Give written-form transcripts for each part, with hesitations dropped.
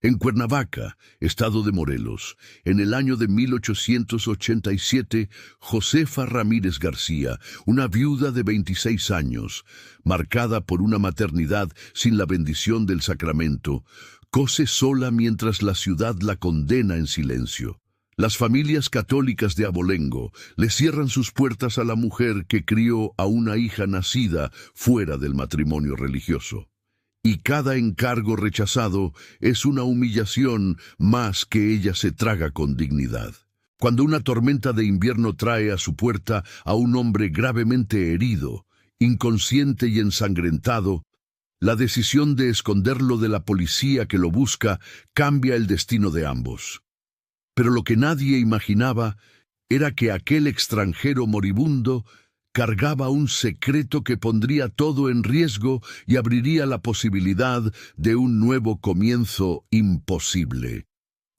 En Cuernavaca, estado de Morelos, en el año de 1887, Josefa Ramírez García, una viuda de 26 años, marcada por una maternidad sin la bendición del sacramento, cose sola mientras la ciudad la condena en silencio. Las familias católicas de Abolengo le cierran sus puertas a la mujer que crió a una hija nacida fuera del matrimonio religioso. Y cada encargo rechazado es una humillación más que ella se traga con dignidad. Cuando una tormenta de invierno trae a su puerta a un hombre gravemente herido, inconsciente y ensangrentado, la decisión de esconderlo de la policía que lo busca cambia el destino de ambos. Pero lo que nadie imaginaba era que aquel extranjero moribundo cargaba un secreto que pondría todo en riesgo y abriría la posibilidad de un nuevo comienzo imposible.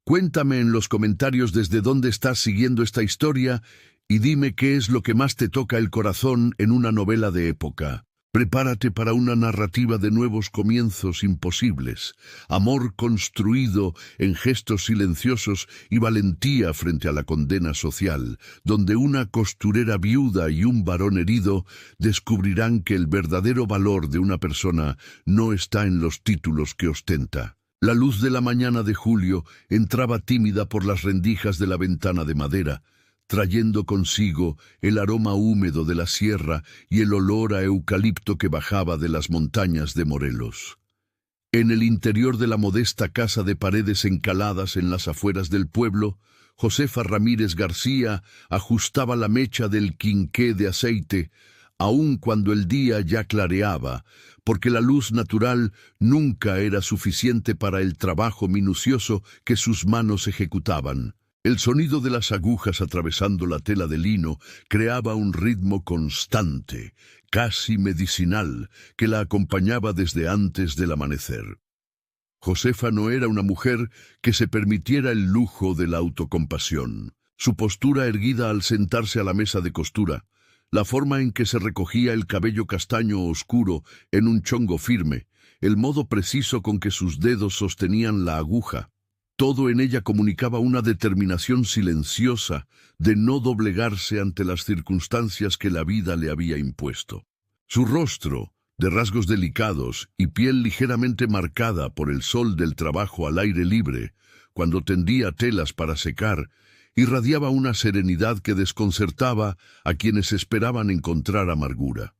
Cuéntame en los comentarios desde dónde estás siguiendo esta historia y dime qué es lo que más te toca el corazón en una novela de época. Prepárate para una narrativa de nuevos comienzos imposibles, amor construido en gestos silenciosos y valentía frente a la condena social, donde una costurera viuda y un varón herido descubrirán que el verdadero valor de una persona no está en los títulos que ostenta. La luz de la mañana de julio entraba tímida por las rendijas de la ventana de madera, trayendo consigo el aroma húmedo de la sierra y el olor a eucalipto que bajaba de las montañas de Morelos. En el interior de la modesta casa de paredes encaladas en las afueras del pueblo, Josefa Ramírez García ajustaba la mecha del quinqué de aceite, aun cuando el día ya clareaba, porque la luz natural nunca era suficiente para el trabajo minucioso que sus manos ejecutaban. El sonido de las agujas atravesando la tela de lino creaba un ritmo constante, casi medicinal, que la acompañaba desde antes del amanecer. Josefa no era una mujer que se permitiera el lujo de la autocompasión. Su postura erguida al sentarse a la mesa de costura, la forma en que se recogía el cabello castaño oscuro en un chongo firme, el modo preciso con que sus dedos sostenían la aguja, todo en ella comunicaba una determinación silenciosa de no doblegarse ante las circunstancias que la vida le había impuesto. Su rostro, de rasgos delicados y piel ligeramente marcada por el sol del trabajo al aire libre, cuando tendía telas para secar, irradiaba una serenidad que desconcertaba a quienes esperaban encontrar amargura.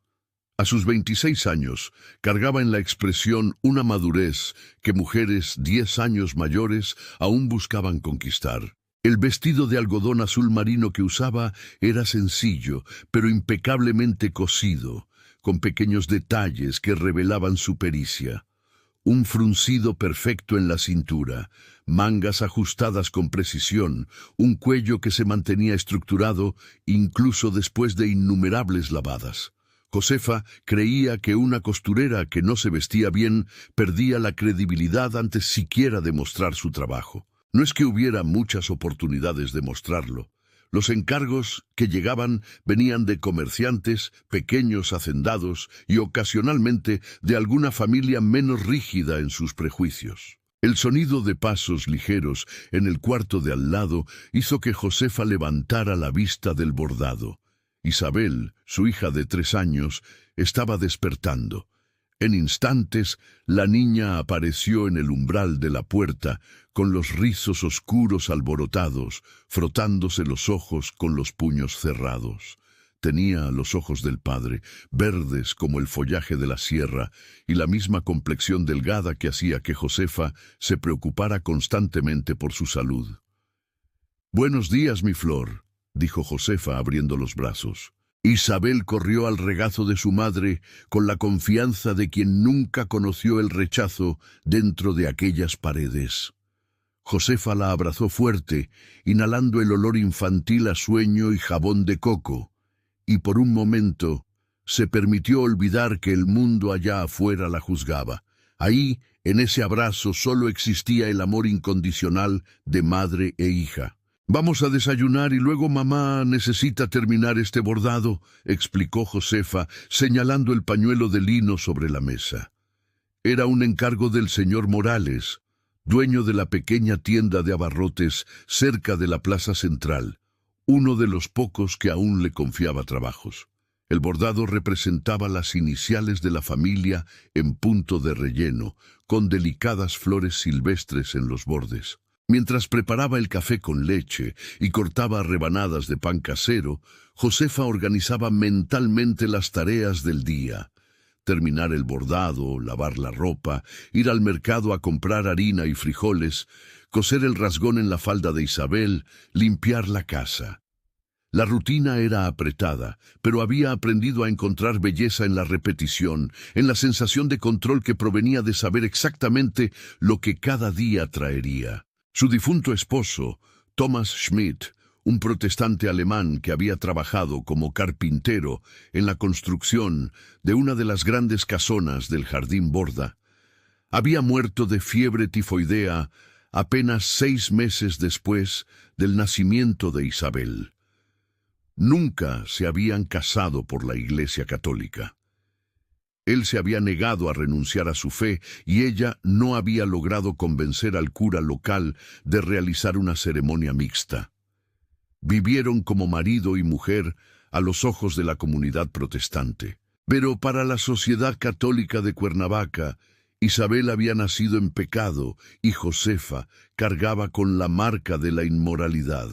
A sus 26 años, cargaba en la expresión una madurez que mujeres 10 años mayores aún buscaban conquistar. El vestido de algodón azul marino que usaba era sencillo, pero impecablemente cosido, con pequeños detalles que revelaban su pericia. Un fruncido perfecto en la cintura, mangas ajustadas con precisión, un cuello que se mantenía estructurado incluso después de innumerables lavadas. Josefa creía que una costurera que no se vestía bien perdía la credibilidad antes siquiera de mostrar su trabajo. No es que hubiera muchas oportunidades de mostrarlo. Los encargos que llegaban venían de comerciantes, pequeños hacendados y ocasionalmente de alguna familia menos rígida en sus prejuicios. El sonido de pasos ligeros en el cuarto de al lado hizo que Josefa levantara la vista del bordado. Isabel, su hija de 3 años, estaba despertando. En instantes, la niña apareció en el umbral de la puerta, con los rizos oscuros alborotados, frotándose los ojos con los puños cerrados. Tenía los ojos del padre, verdes como el follaje de la sierra, y la misma complexión delgada que hacía que Josefa se preocupara constantemente por su salud. «Buenos días, mi flor», dijo Josefa abriendo los brazos. Isabel corrió al regazo de su madre con la confianza de quien nunca conoció el rechazo dentro de aquellas paredes. Josefa la abrazó fuerte, inhalando el olor infantil a sueño y jabón de coco, y por un momento se permitió olvidar que el mundo allá afuera la juzgaba. Ahí, en ese abrazo, solo existía el amor incondicional de madre e hija. «Vamos a desayunar y luego mamá necesita terminar este bordado», explicó Josefa, señalando el pañuelo de lino sobre la mesa. Era un encargo del señor Morales, dueño de la pequeña tienda de abarrotes cerca de la plaza central, uno de los pocos que aún le confiaba trabajos. El bordado representaba las iniciales de la familia en punto de relleno, con delicadas flores silvestres en los bordes. Mientras preparaba el café con leche y cortaba rebanadas de pan casero, Josefa organizaba mentalmente las tareas del día. Terminar el bordado, lavar la ropa, ir al mercado a comprar harina y frijoles, coser el rasgón en la falda de Isabel, limpiar la casa. La rutina era apretada, pero había aprendido a encontrar belleza en la repetición, en la sensación de control que provenía de saber exactamente lo que cada día traería. Su difunto esposo, Thomas Schmidt, un protestante alemán que había trabajado como carpintero en la construcción de una de las grandes casonas del Jardín Borda, había muerto de fiebre tifoidea apenas 6 meses después del nacimiento de Isabel. Nunca se habían casado por la Iglesia Católica. Él se había negado a renunciar a su fe y ella no había logrado convencer al cura local de realizar una ceremonia mixta. Vivieron como marido y mujer a los ojos de la comunidad protestante. Pero para la sociedad católica de Cuernavaca, Isabel había nacido en pecado y Josefa cargaba con la marca de la inmoralidad.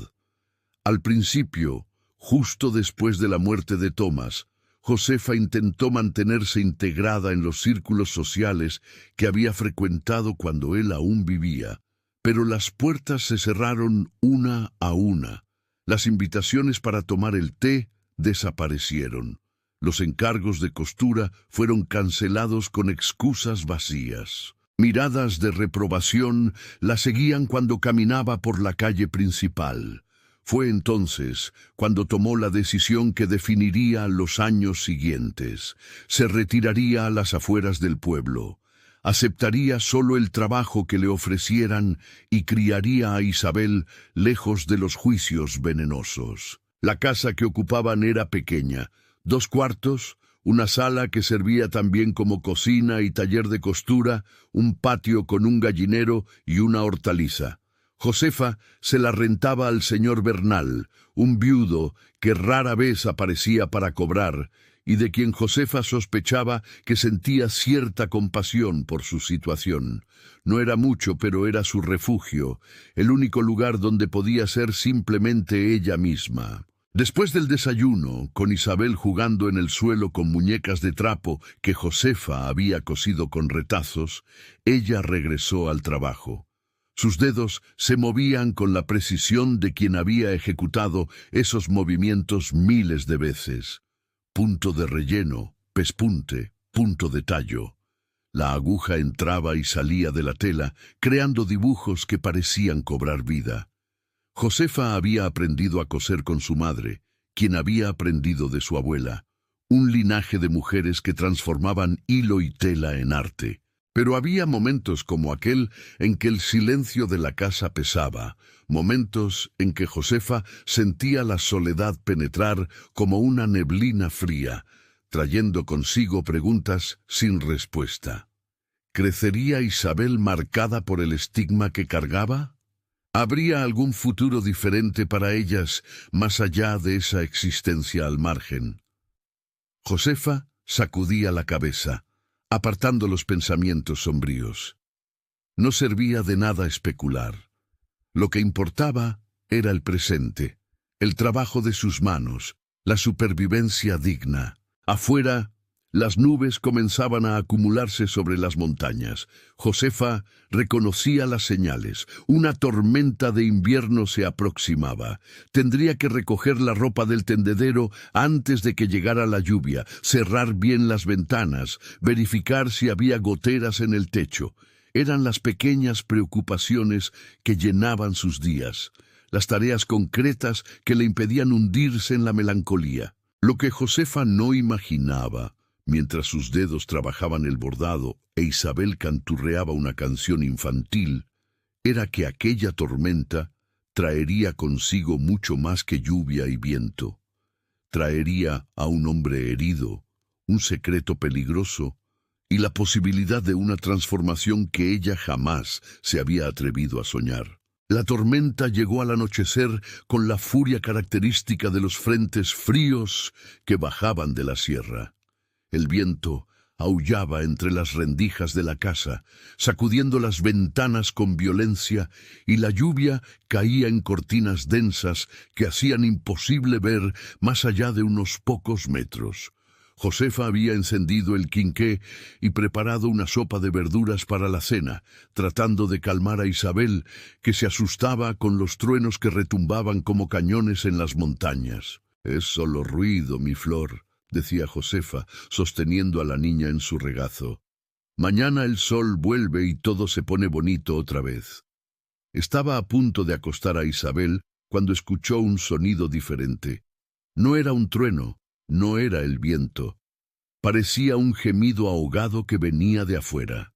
Al principio, justo después de la muerte de Tomás, Josefa intentó mantenerse integrada en los círculos sociales que había frecuentado cuando él aún vivía, pero las puertas se cerraron una a una. Las invitaciones para tomar el té desaparecieron. Los encargos de costura fueron cancelados con excusas vacías. Miradas de reprobación la seguían cuando caminaba por la calle principal. Fue entonces cuando tomó la decisión que definiría los años siguientes. Se retiraría a las afueras del pueblo. Aceptaría solo el trabajo que le ofrecieran y criaría a Isabel lejos de los juicios venenosos. La casa que ocupaban era pequeña, 2 cuartos, una sala que servía también como cocina y taller de costura, un patio con un gallinero y una hortaliza. Josefa se la rentaba al señor Bernal, un viudo que rara vez aparecía para cobrar, y de quien Josefa sospechaba que sentía cierta compasión por su situación. No era mucho, pero era su refugio, el único lugar donde podía ser simplemente ella misma. Después del desayuno, con Isabel jugando en el suelo con muñecas de trapo que Josefa había cosido con retazos, ella regresó al trabajo. Sus dedos se movían con la precisión de quien había ejecutado esos movimientos miles de veces. Punto de relleno, pespunte, punto de tallo. La aguja entraba y salía de la tela, creando dibujos que parecían cobrar vida. Josefa había aprendido a coser con su madre, quien había aprendido de su abuela, un linaje de mujeres que transformaban hilo y tela en arte. Pero había momentos como aquel en que el silencio de la casa pesaba, momentos en que Josefa sentía la soledad penetrar como una neblina fría, trayendo consigo preguntas sin respuesta. ¿Crecería Isabel marcada por el estigma que cargaba? ¿Habría algún futuro diferente para ellas más allá de esa existencia al margen? Josefa sacudía la cabeza, apartando los pensamientos sombríos. No servía de nada especular. Lo que importaba era el presente, el trabajo de sus manos, la supervivencia digna. Afuera, las nubes comenzaban a acumularse sobre las montañas. Josefa reconocía las señales. Una tormenta de invierno se aproximaba. Tendría que recoger la ropa del tendedero antes de que llegara la lluvia, cerrar bien las ventanas, verificar si había goteras en el techo. Eran las pequeñas preocupaciones que llenaban sus días, las tareas concretas que le impedían hundirse en la melancolía. Lo que Josefa no imaginaba, mientras sus dedos trabajaban el bordado e Isabel canturreaba una canción infantil, era que aquella tormenta traería consigo mucho más que lluvia y viento. Traería a un hombre herido, un secreto peligroso y la posibilidad de una transformación que ella jamás se había atrevido a soñar. La tormenta llegó al anochecer con la furia característica de los frentes fríos que bajaban de la sierra. El viento aullaba entre las rendijas de la casa, sacudiendo las ventanas con violencia, y la lluvia caía en cortinas densas que hacían imposible ver más allá de unos pocos metros. Josefa había encendido el quinqué y preparado una sopa de verduras para la cena, tratando de calmar a Isabel, que se asustaba con los truenos que retumbaban como cañones en las montañas. «Es solo ruido, mi flor», decía Josefa, sosteniendo a la niña en su regazo. «Mañana el sol vuelve y todo se pone bonito otra vez». Estaba a punto de acostar a Isabel cuando escuchó un sonido diferente. No era un trueno, no era el viento. Parecía un gemido ahogado que venía de afuera.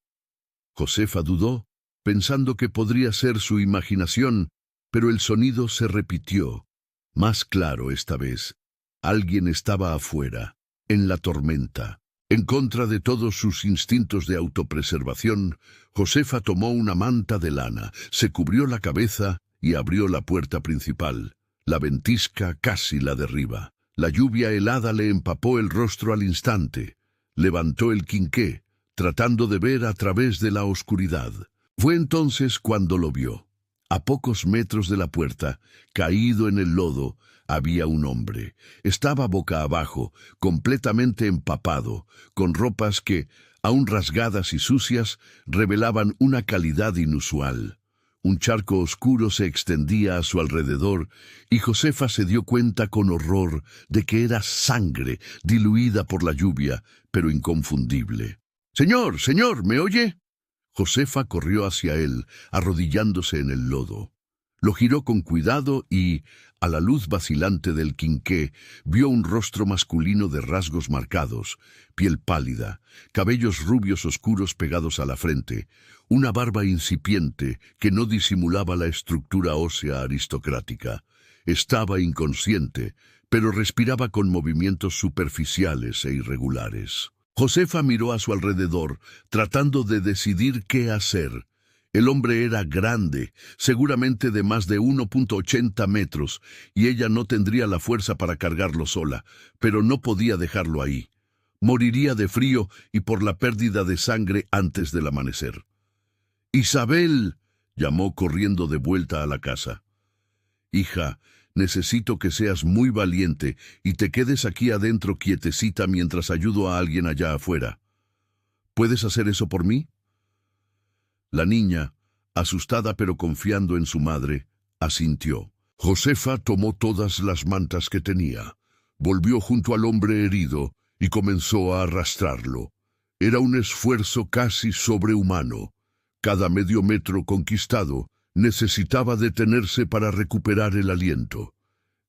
Josefa dudó, pensando que podría ser su imaginación, pero el sonido se repitió, más claro esta vez. Alguien estaba afuera, en la tormenta. En contra de todos sus instintos de autopreservación, Josefa tomó una manta de lana, se cubrió la cabeza y abrió la puerta principal. La ventisca casi la derriba. La lluvia helada le empapó el rostro al instante. Levantó el quinqué, tratando de ver a través de la oscuridad. Fue entonces cuando lo vio. A pocos metros de la puerta, caído en el lodo, había un hombre. Estaba boca abajo, completamente empapado, con ropas que, aún rasgadas y sucias, revelaban una calidad inusual. Un charco oscuro se extendía a su alrededor, y Josefa se dio cuenta con horror de que era sangre diluida por la lluvia, pero inconfundible. «Señor, señor, ¿me oye?» Josefa corrió hacia él, arrodillándose en el lodo. Lo giró con cuidado y, a la luz vacilante del quinqué, vio un rostro masculino de rasgos marcados, piel pálida, cabellos rubios oscuros pegados a la frente, una barba incipiente que no disimulaba la estructura ósea aristocrática. Estaba inconsciente, pero respiraba con movimientos superficiales e irregulares. Josefa miró a su alrededor, tratando de decidir qué hacer. El hombre era grande, seguramente de más de 1,80 metros, y ella no tendría la fuerza para cargarlo sola, pero no podía dejarlo ahí. Moriría de frío y por la pérdida de sangre antes del amanecer. «¡Isabel!», llamó corriendo de vuelta a la casa. «Hija, necesito que seas muy valiente y te quedes aquí adentro quietecita mientras ayudo a alguien allá afuera. ¿Puedes hacer eso por mí?». La niña, asustada pero confiando en su madre, asintió. Josefa tomó todas las mantas que tenía, volvió junto al hombre herido y comenzó a arrastrarlo. Era un esfuerzo casi sobrehumano. Cada medio metro conquistado necesitaba detenerse para recuperar el aliento.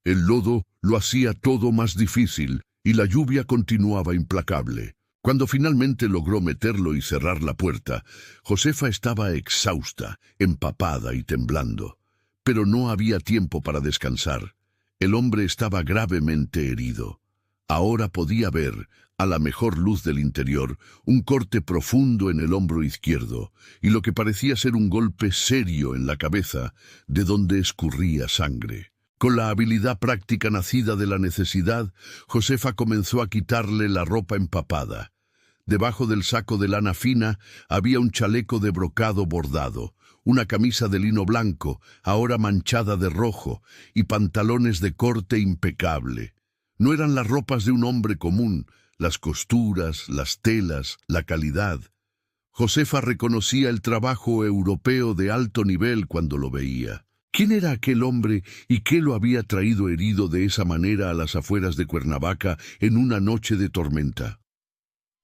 El lodo lo hacía todo más difícil y la lluvia continuaba implacable. Cuando finalmente logró meterlo y cerrar la puerta, Josefa estaba exhausta, empapada y temblando. Pero no había tiempo para descansar. El hombre estaba gravemente herido. Ahora podía ver, a la mejor luz del interior, un corte profundo en el hombro izquierdo y lo que parecía ser un golpe serio en la cabeza, de donde escurría sangre. Con la habilidad práctica nacida de la necesidad, Josefa comenzó a quitarle la ropa empapada. Debajo del saco de lana fina había un chaleco de brocado bordado, una camisa de lino blanco, ahora manchada de rojo, y pantalones de corte impecable. No eran las ropas de un hombre común, las costuras, las telas, la calidad. Josefa reconocía el trabajo europeo de alto nivel cuando lo veía. ¿Quién era aquel hombre y qué lo había traído herido de esa manera a las afueras de Cuernavaca en una noche de tormenta?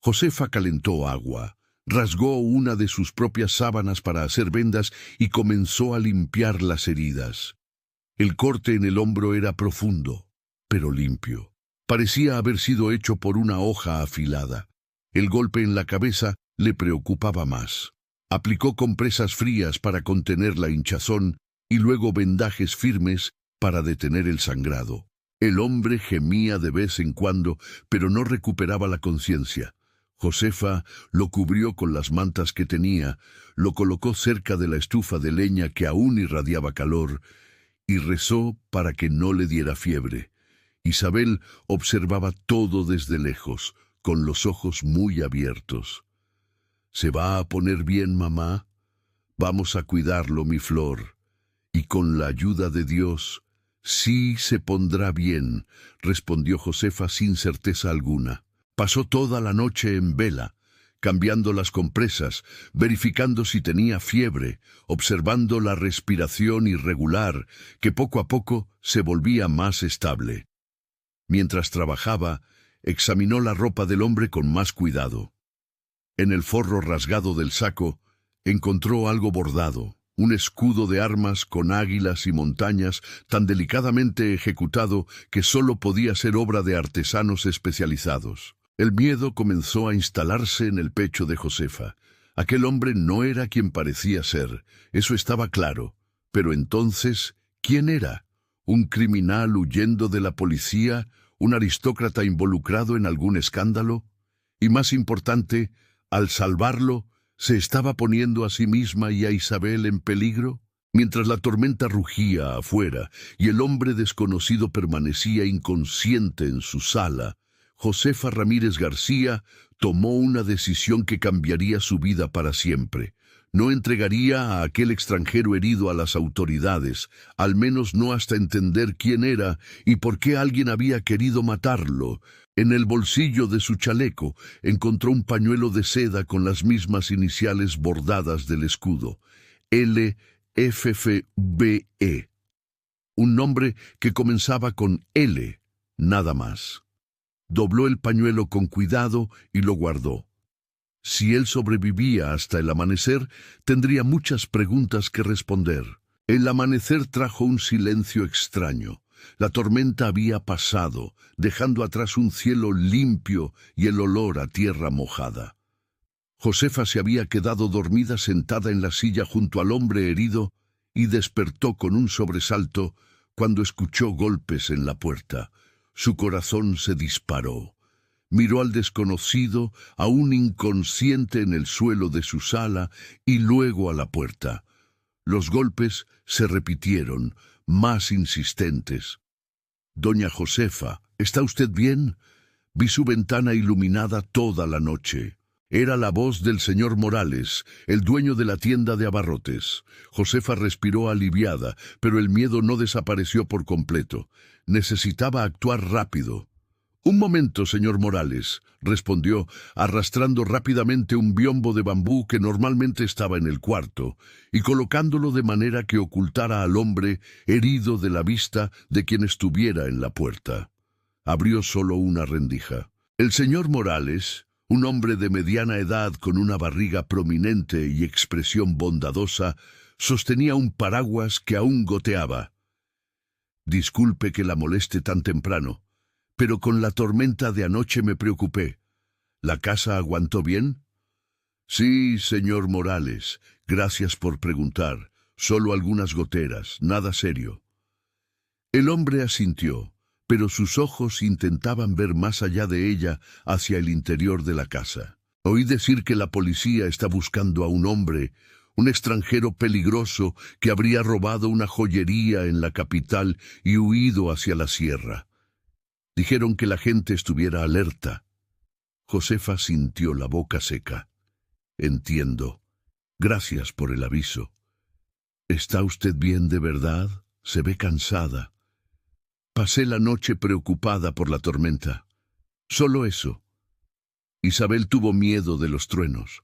Josefa calentó agua, rasgó una de sus propias sábanas para hacer vendas y comenzó a limpiar las heridas. El corte en el hombro era profundo, pero limpio. Parecía haber sido hecho por una hoja afilada. El golpe en la cabeza le preocupaba más. Aplicó compresas frías para contener la hinchazón y luego vendajes firmes para detener el sangrado. El hombre gemía de vez en cuando, pero no recuperaba la conciencia. Josefa lo cubrió con las mantas que tenía, lo colocó cerca de la estufa de leña que aún irradiaba calor, y rezó para que no le diera fiebre. Isabel observaba todo desde lejos, con los ojos muy abiertos. «¿Se va a poner bien, mamá? Vamos a cuidarlo, mi flor. Y con la ayuda de Dios, sí se pondrá bien», respondió Josefa sin certeza alguna. Pasó toda la noche en vela, cambiando las compresas, verificando si tenía fiebre, observando la respiración irregular, que poco a poco se volvía más estable. Mientras trabajaba, examinó la ropa del hombre con más cuidado. En el forro rasgado del saco, encontró algo bordado, un escudo de armas con águilas y montañas tan delicadamente ejecutado que solo podía ser obra de artesanos especializados. El miedo comenzó a instalarse en el pecho de Josefa. Aquel hombre no era quien parecía ser, eso estaba claro. Pero entonces, ¿quién era? ¿Un criminal huyendo de la policía? ¿Un aristócrata involucrado en algún escándalo? Y más importante, al salvarlo, ¿se estaba poniendo a sí misma y a Isabel en peligro? Mientras la tormenta rugía afuera y el hombre desconocido permanecía inconsciente en su sala, Josefa Ramírez García tomó una decisión que cambiaría su vida para siempre. No entregaría a aquel extranjero herido a las autoridades, al menos no hasta entender quién era y por qué alguien había querido matarlo. En el bolsillo de su chaleco encontró un pañuelo de seda con las mismas iniciales bordadas del escudo, LFFBE, un nombre que comenzaba con L, nada más. Dobló el pañuelo con cuidado y lo guardó. Si él sobrevivía hasta el amanecer, tendría muchas preguntas que responder. El amanecer trajo un silencio extraño. La tormenta había pasado, dejando atrás un cielo limpio y el olor a tierra mojada. Josefa se había quedado dormida sentada en la silla junto al hombre herido y despertó con un sobresalto cuando escuchó golpes en la puerta. Su corazón se disparó. Miró al desconocido, aún inconsciente en el suelo de su sala, y luego a la puerta. Los golpes se repitieron, más insistentes. «Doña Josefa, ¿está usted bien? Vi su ventana iluminada toda la noche». Era la voz del señor Morales, el dueño de la tienda de abarrotes. Josefa respiró aliviada, pero el miedo no desapareció por completo. Necesitaba actuar rápido. «Un momento, señor Morales», respondió, arrastrando rápidamente un biombo de bambú que normalmente estaba en el cuarto, y colocándolo de manera que ocultara al hombre herido de la vista de quien estuviera en la puerta. Abrió solo una rendija. El señor Morales, un hombre de mediana edad con una barriga prominente y expresión bondadosa, sostenía un paraguas que aún goteaba. «Disculpe que la moleste tan temprano, pero con la tormenta de anoche me preocupé. ¿La casa aguantó bien?» «Sí, señor Morales, gracias por preguntar. Solo algunas goteras, nada serio». El hombre asintió, pero sus ojos intentaban ver más allá de ella, hacia el interior de la casa. «Oí decir que la policía está buscando a un hombre, un extranjero peligroso que habría robado una joyería en la capital y huido hacia la sierra. Dijeron que la gente estuviera alerta». Josefa sintió la boca seca. «Entiendo. Gracias por el aviso. ¿Está usted bien de verdad? Se ve cansada». «Pasé la noche preocupada por la tormenta. Solo eso». Isabel tuvo miedo de los truenos.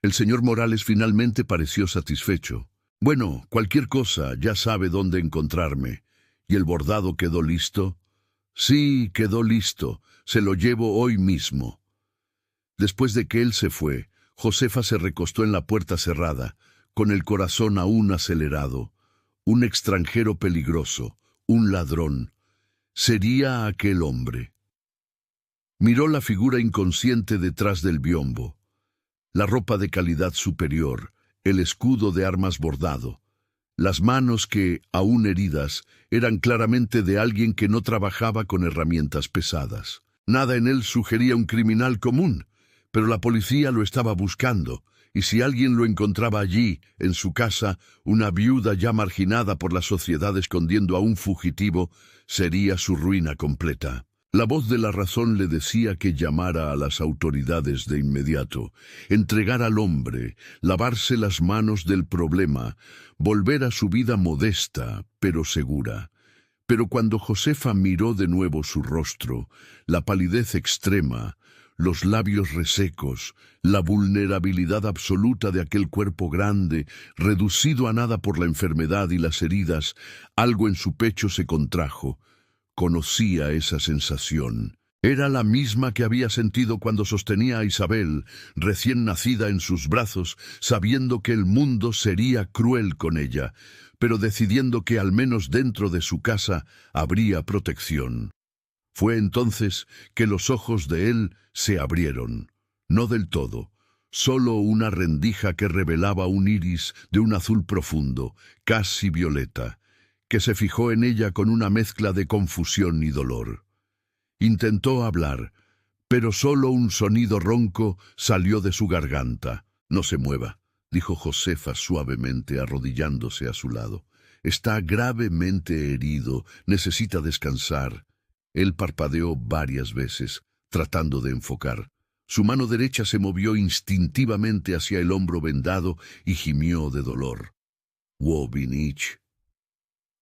El señor Morales finalmente pareció satisfecho. «Bueno, cualquier cosa, ya sabe dónde encontrarme. ¿Y el bordado quedó listo?» «Sí, quedó listo. Se lo llevo hoy mismo». Después de que él se fue, Josefa se recostó en la puerta cerrada, con el corazón aún acelerado. Un extranjero peligroso, un ladrón. Sería aquel hombre. Miró la figura inconsciente detrás del biombo. La ropa de calidad superior, el escudo de armas bordado. Las manos que, aún heridas, eran claramente de alguien que no trabajaba con herramientas pesadas. Nada en él sugería un criminal común, pero la policía lo estaba buscando, y si alguien lo encontraba allí, en su casa, una viuda ya marginada por la sociedad escondiendo a un fugitivo, sería su ruina completa. La voz de la razón le decía que llamara a las autoridades de inmediato, entregar al hombre, lavarse las manos del problema, volver a su vida modesta, pero segura. Pero cuando Josefa miró de nuevo su rostro, la palidez extrema, los labios resecos, la vulnerabilidad absoluta de aquel cuerpo grande, reducido a nada por la enfermedad y las heridas, algo en su pecho se contrajo. Conocía esa sensación. Era la misma que había sentido cuando sostenía a Isabel, recién nacida en sus brazos, sabiendo que el mundo sería cruel con ella, pero decidiendo que al menos dentro de su casa habría protección. Fue entonces que los ojos de él se abrieron, no del todo, solo una rendija que revelaba un iris de un azul profundo, casi violeta, que se fijó en ella con una mezcla de confusión y dolor. Intentó hablar, pero solo un sonido ronco salió de su garganta. «No se mueva», dijo Josefa suavemente, arrodillándose a su lado. «Está gravemente herido, necesita descansar». Él parpadeó varias veces, tratando de enfocar. Su mano derecha se movió instintivamente hacia el hombro vendado y gimió de dolor. «Wo bin ich».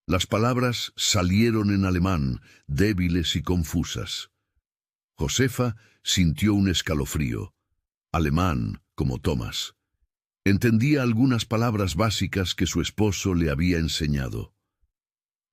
Las palabras salieron en alemán, débiles y confusas. Josefa sintió un escalofrío. Alemán, como Tomás. Entendía algunas palabras básicas que su esposo le había enseñado.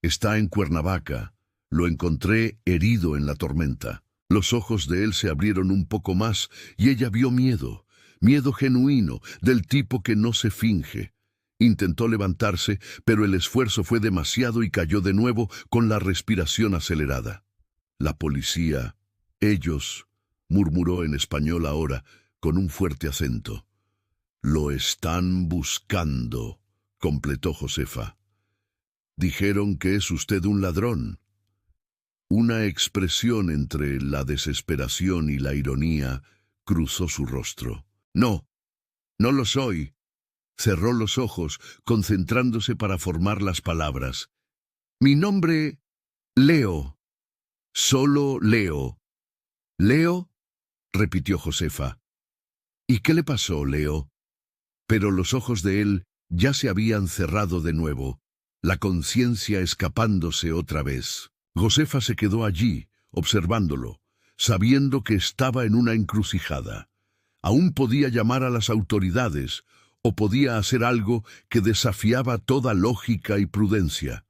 «Está en Cuernavaca. Lo encontré herido en la tormenta». Los ojos de él se abrieron un poco más y ella vio miedo, miedo genuino, del tipo que no se finge. Intentó levantarse, pero el esfuerzo fue demasiado y cayó de nuevo con la respiración acelerada. «La policía, ellos», murmuró en español ahora, con un fuerte acento. «Lo están buscando», completó Josefa. «Dijeron que es usted un ladrón». Una expresión entre la desesperación y la ironía cruzó su rostro. «No, no lo soy». Cerró los ojos, concentrándose para formar las palabras. «Mi nombre, Leo. Solo Leo». «¿Leo?», repitió Josefa. «¿Y qué le pasó, Leo?». Pero los ojos de él ya se habían cerrado de nuevo, la conciencia escapándose otra vez. Josefa se quedó allí, observándolo, sabiendo que estaba en una encrucijada. Aún podía llamar a las autoridades, o podía hacer algo que desafiaba toda lógica y prudencia.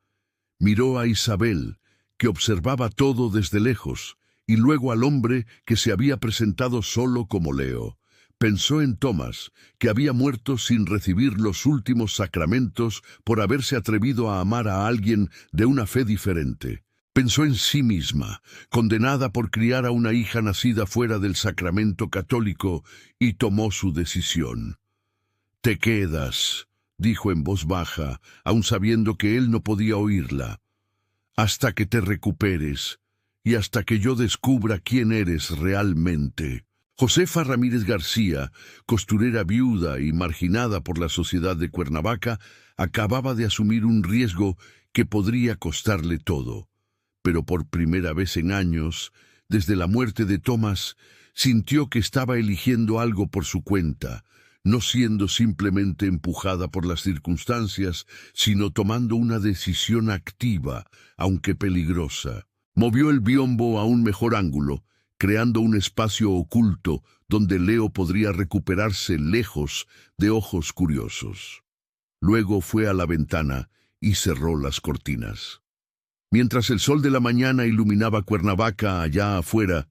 Miró a Isabel, que observaba todo desde lejos, y luego al hombre que se había presentado solo como Leo. Pensó en Tomás, que había muerto sin recibir los últimos sacramentos por haberse atrevido a amar a alguien de una fe diferente. Pensó en sí misma, condenada por criar a una hija nacida fuera del sacramento católico, y tomó su decisión. «Te quedas», dijo en voz baja, aun sabiendo que él no podía oírla, «hasta que te recuperes y hasta que yo descubra quién eres realmente». Josefa Ramírez García, costurera viuda y marginada por la sociedad de Cuernavaca, acababa de asumir un riesgo que podría costarle todo. Pero por primera vez en años, desde la muerte de Tomás, sintió que estaba eligiendo algo por su cuenta, no siendo simplemente empujada por las circunstancias, sino tomando una decisión activa, aunque peligrosa. Movió el biombo a un mejor ángulo, creando un espacio oculto donde Leo podría recuperarse lejos de ojos curiosos. Luego fue a la ventana y cerró las cortinas. Mientras el sol de la mañana iluminaba Cuernavaca allá afuera,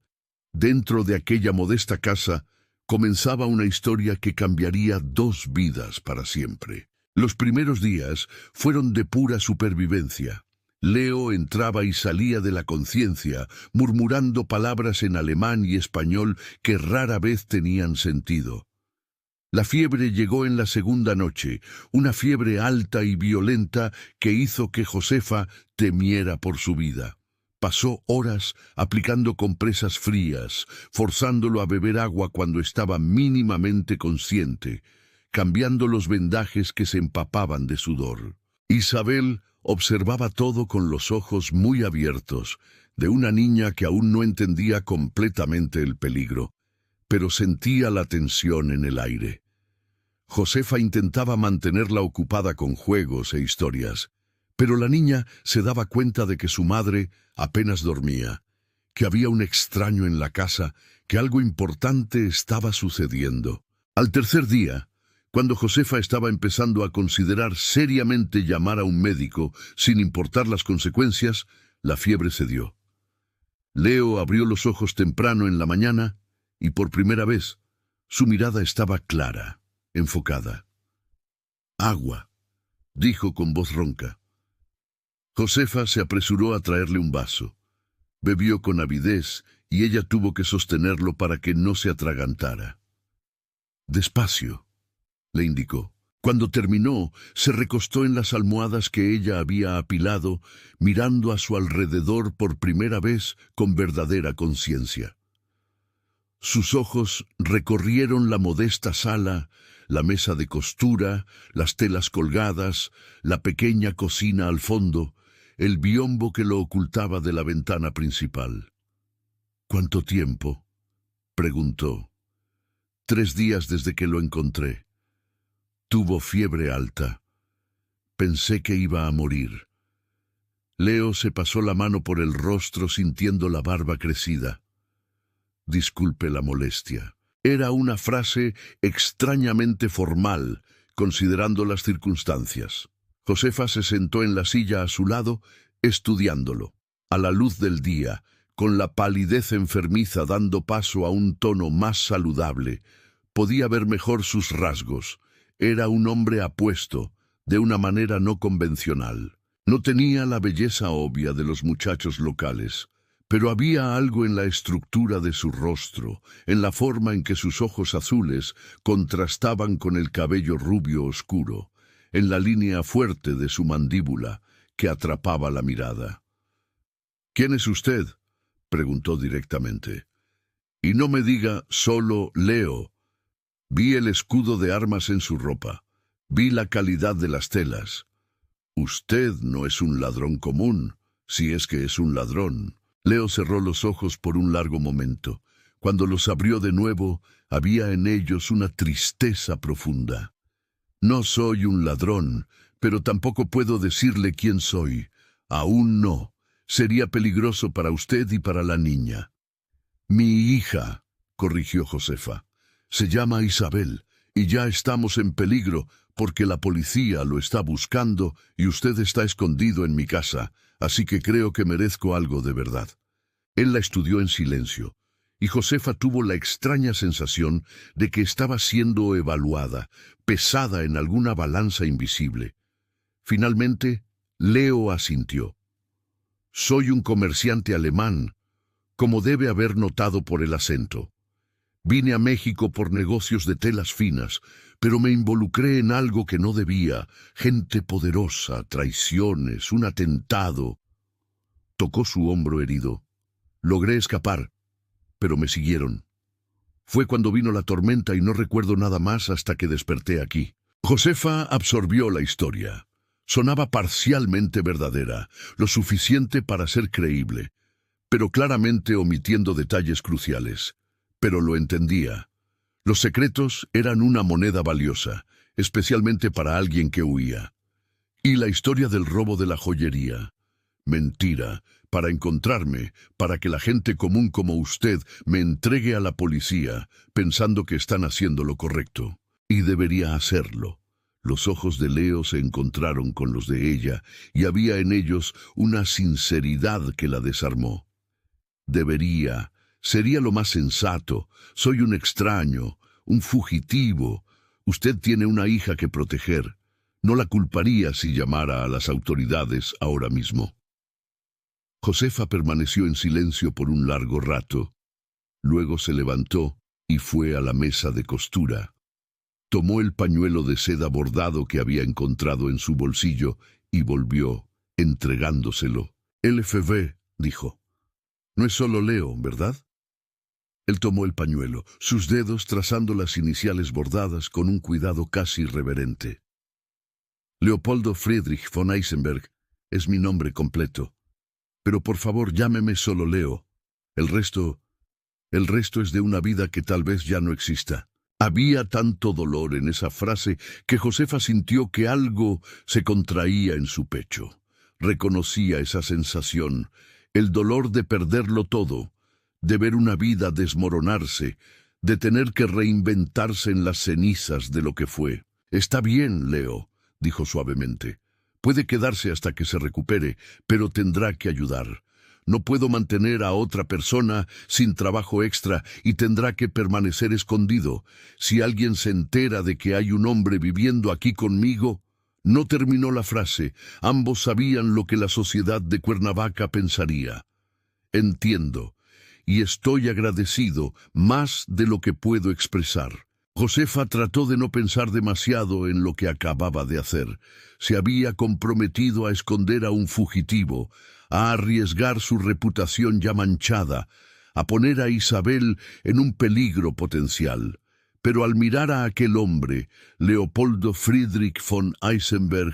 dentro de aquella modesta casa, comenzaba una historia que cambiaría 2 vidas para siempre. Los primeros días fueron de pura supervivencia. Leo entraba y salía de la conciencia, murmurando palabras en alemán y español que rara vez tenían sentido. La fiebre llegó en la segunda noche, una fiebre alta y violenta que hizo que Josefa temiera por su vida. Pasó horas aplicando compresas frías, forzándolo a beber agua cuando estaba mínimamente consciente, cambiando los vendajes que se empapaban de sudor. Isabel observaba todo con los ojos muy abiertos, de una niña que aún no entendía completamente el peligro, pero sentía la tensión en el aire. Josefa intentaba mantenerla ocupada con juegos e historias, pero la niña se daba cuenta de que su madre apenas dormía, que había un extraño en la casa, que algo importante estaba sucediendo. Al tercer día, cuando Josefa estaba empezando a considerar seriamente llamar a un médico, sin importar las consecuencias, la fiebre cedió. Leo abrió los ojos temprano en la mañana y por primera vez su mirada estaba clara, enfocada. «Agua», dijo con voz ronca. Josefa se apresuró a traerle un vaso. Bebió con avidez y ella tuvo que sostenerlo para que no se atragantara. «Despacio», le indicó. Cuando terminó, se recostó en las almohadas que ella había apilado, mirando a su alrededor por primera vez con verdadera conciencia. Sus ojos recorrieron la modesta sala, la mesa de costura, las telas colgadas, la pequeña cocina al fondo, el biombo que lo ocultaba de la ventana principal. «¿Cuánto tiempo?», preguntó. «3 días desde que lo encontré. Tuvo fiebre alta. Pensé que iba a morir». Leo se pasó la mano por el rostro sintiendo la barba crecida. «Disculpe la molestia». Era una frase extrañamente formal, considerando las circunstancias. Josefa se sentó en la silla a su lado, estudiándolo. A la luz del día, con la palidez enfermiza dando paso a un tono más saludable, podía ver mejor sus rasgos. Era un hombre apuesto, de una manera no convencional. No tenía la belleza obvia de los muchachos locales, pero había algo en la estructura de su rostro, en la forma en que sus ojos azules contrastaban con el cabello rubio oscuro, en la línea fuerte de su mandíbula que atrapaba la mirada. «¿Quién es usted?», preguntó directamente. «Y no me diga solo Leo. Vi el escudo de armas en su ropa. Vi la calidad de las telas. Usted no es un ladrón común, si es que es un ladrón». Leo cerró los ojos por un largo momento. Cuando los abrió de nuevo, había en ellos una tristeza profunda. «No soy un ladrón, pero tampoco puedo decirle quién soy. Aún no. Sería peligroso para usted y para la niña». «Mi hija», corrigió Josefa. «Se llama Isabel, y ya estamos en peligro porque la policía lo está buscando y usted está escondido en mi casa, así que creo que merezco algo de verdad». Él la estudió en silencio, y Josefa tuvo la extraña sensación de que estaba siendo evaluada, pesada en alguna balanza invisible. Finalmente, Leo asintió. «Soy un comerciante alemán, como debe haber notado por el acento. Vine a México por negocios de telas finas, pero me involucré en algo que no debía, gente poderosa, traiciones, un atentado». Tocó su hombro herido. «Logré escapar, pero me siguieron. Fue cuando vino la tormenta y no recuerdo nada más hasta que desperté aquí». Josefa absorbió la historia. Sonaba parcialmente verdadera, lo suficiente para ser creíble, pero claramente omitiendo detalles cruciales. Pero lo entendía. Los secretos eran una moneda valiosa, especialmente para alguien que huía. Y la historia del robo de la joyería. Mentira, para encontrarme, para que la gente común como usted me entregue a la policía, pensando que están haciendo lo correcto. Y debería hacerlo. Los ojos de Leo se encontraron con los de ella, y había en ellos una sinceridad que la desarmó. «Debería. Sería lo más sensato. Soy un extraño, un fugitivo. Usted tiene una hija que proteger. No la culparía si llamara a las autoridades ahora mismo». Josefa permaneció en silencio por un largo rato. Luego se levantó y fue a la mesa de costura. Tomó el pañuelo de seda bordado que había encontrado en su bolsillo y volvió, entregándoselo. «LFV», dijo. No es solo Leo, ¿verdad? Él tomó el pañuelo, sus dedos trazando las iniciales bordadas con un cuidado casi reverente. Leopoldo Friedrich von Eisenberg es mi nombre completo. Pero por favor llámeme solo Leo. El resto es de una vida que tal vez ya no exista. Había tanto dolor en esa frase que Josefa sintió que algo se contraía en su pecho. Reconocía esa sensación, el dolor de perderlo todo, de ver una vida desmoronarse, de tener que reinventarse en las cenizas de lo que fue. Está bien, Leo, dijo suavemente. Puede quedarse hasta que se recupere, pero tendrá que ayudar. No puedo mantener a otra persona sin trabajo extra y tendrá que permanecer escondido. Si alguien se entera de que hay un hombre viviendo aquí conmigo... No terminó la frase. Ambos sabían lo que la sociedad de Cuernavaca pensaría. Entiendo, y estoy agradecido más de lo que puedo expresar. Josefa trató de no pensar demasiado en lo que acababa de hacer. Se había comprometido a esconder a un fugitivo, a arriesgar su reputación ya manchada, a poner a Isabel en un peligro potencial. Pero al mirar a aquel hombre, Leopoldo Friedrich von Eisenberg,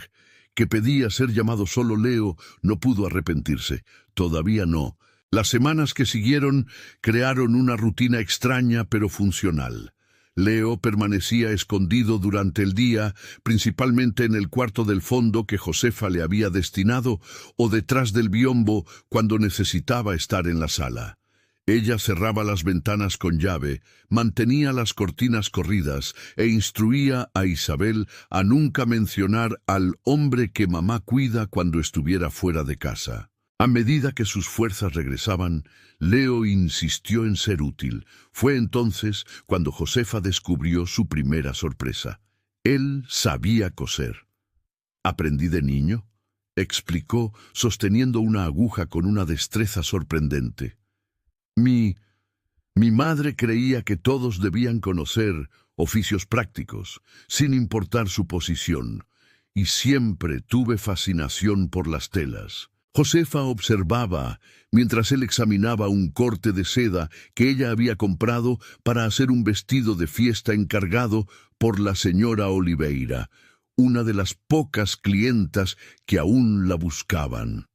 que pedía ser llamado solo Leo, no pudo arrepentirse. Todavía no. Las semanas que siguieron crearon una rutina extraña pero funcional. Leo permanecía escondido durante el día, principalmente en el cuarto del fondo que Josefa le había destinado o detrás del biombo cuando necesitaba estar en la sala. Ella cerraba las ventanas con llave, mantenía las cortinas corridas e instruía a Isabel a nunca mencionar al hombre que mamá cuida cuando estuviera fuera de casa. A medida que sus fuerzas regresaban, Leo insistió en ser útil. Fue entonces cuando Josefa descubrió su primera sorpresa. Él sabía coser. «¿Aprendí de niño?», explicó, sosteniendo una aguja con una destreza sorprendente. Mi madre creía que todos debían conocer oficios prácticos, sin importar su posición, y siempre tuve fascinación por las telas. Josefa observaba mientras él examinaba un corte de seda que ella había comprado para hacer un vestido de fiesta encargado por la señora Oliveira, una de las pocas clientas que aún la buscaban.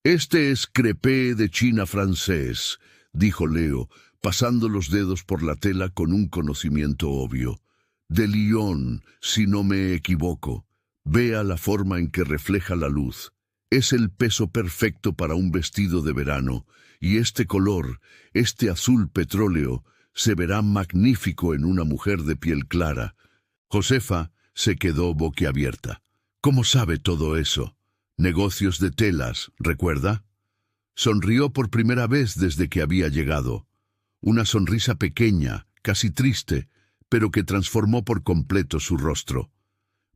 «Este es crepé de China francés», dijo Leo, pasando los dedos por la tela con un conocimiento obvio. «De Lyon, si no me equivoco. Vea la forma en que refleja la luz. Es el peso perfecto para un vestido de verano, y este color, este azul petróleo, se verá magnífico en una mujer de piel clara». Josefa se quedó boquiabierta. «¿Cómo sabe todo eso? Negocios de telas, ¿recuerda?». Sonrió por primera vez desde que había llegado. Una sonrisa pequeña, casi triste, pero que transformó por completo su rostro.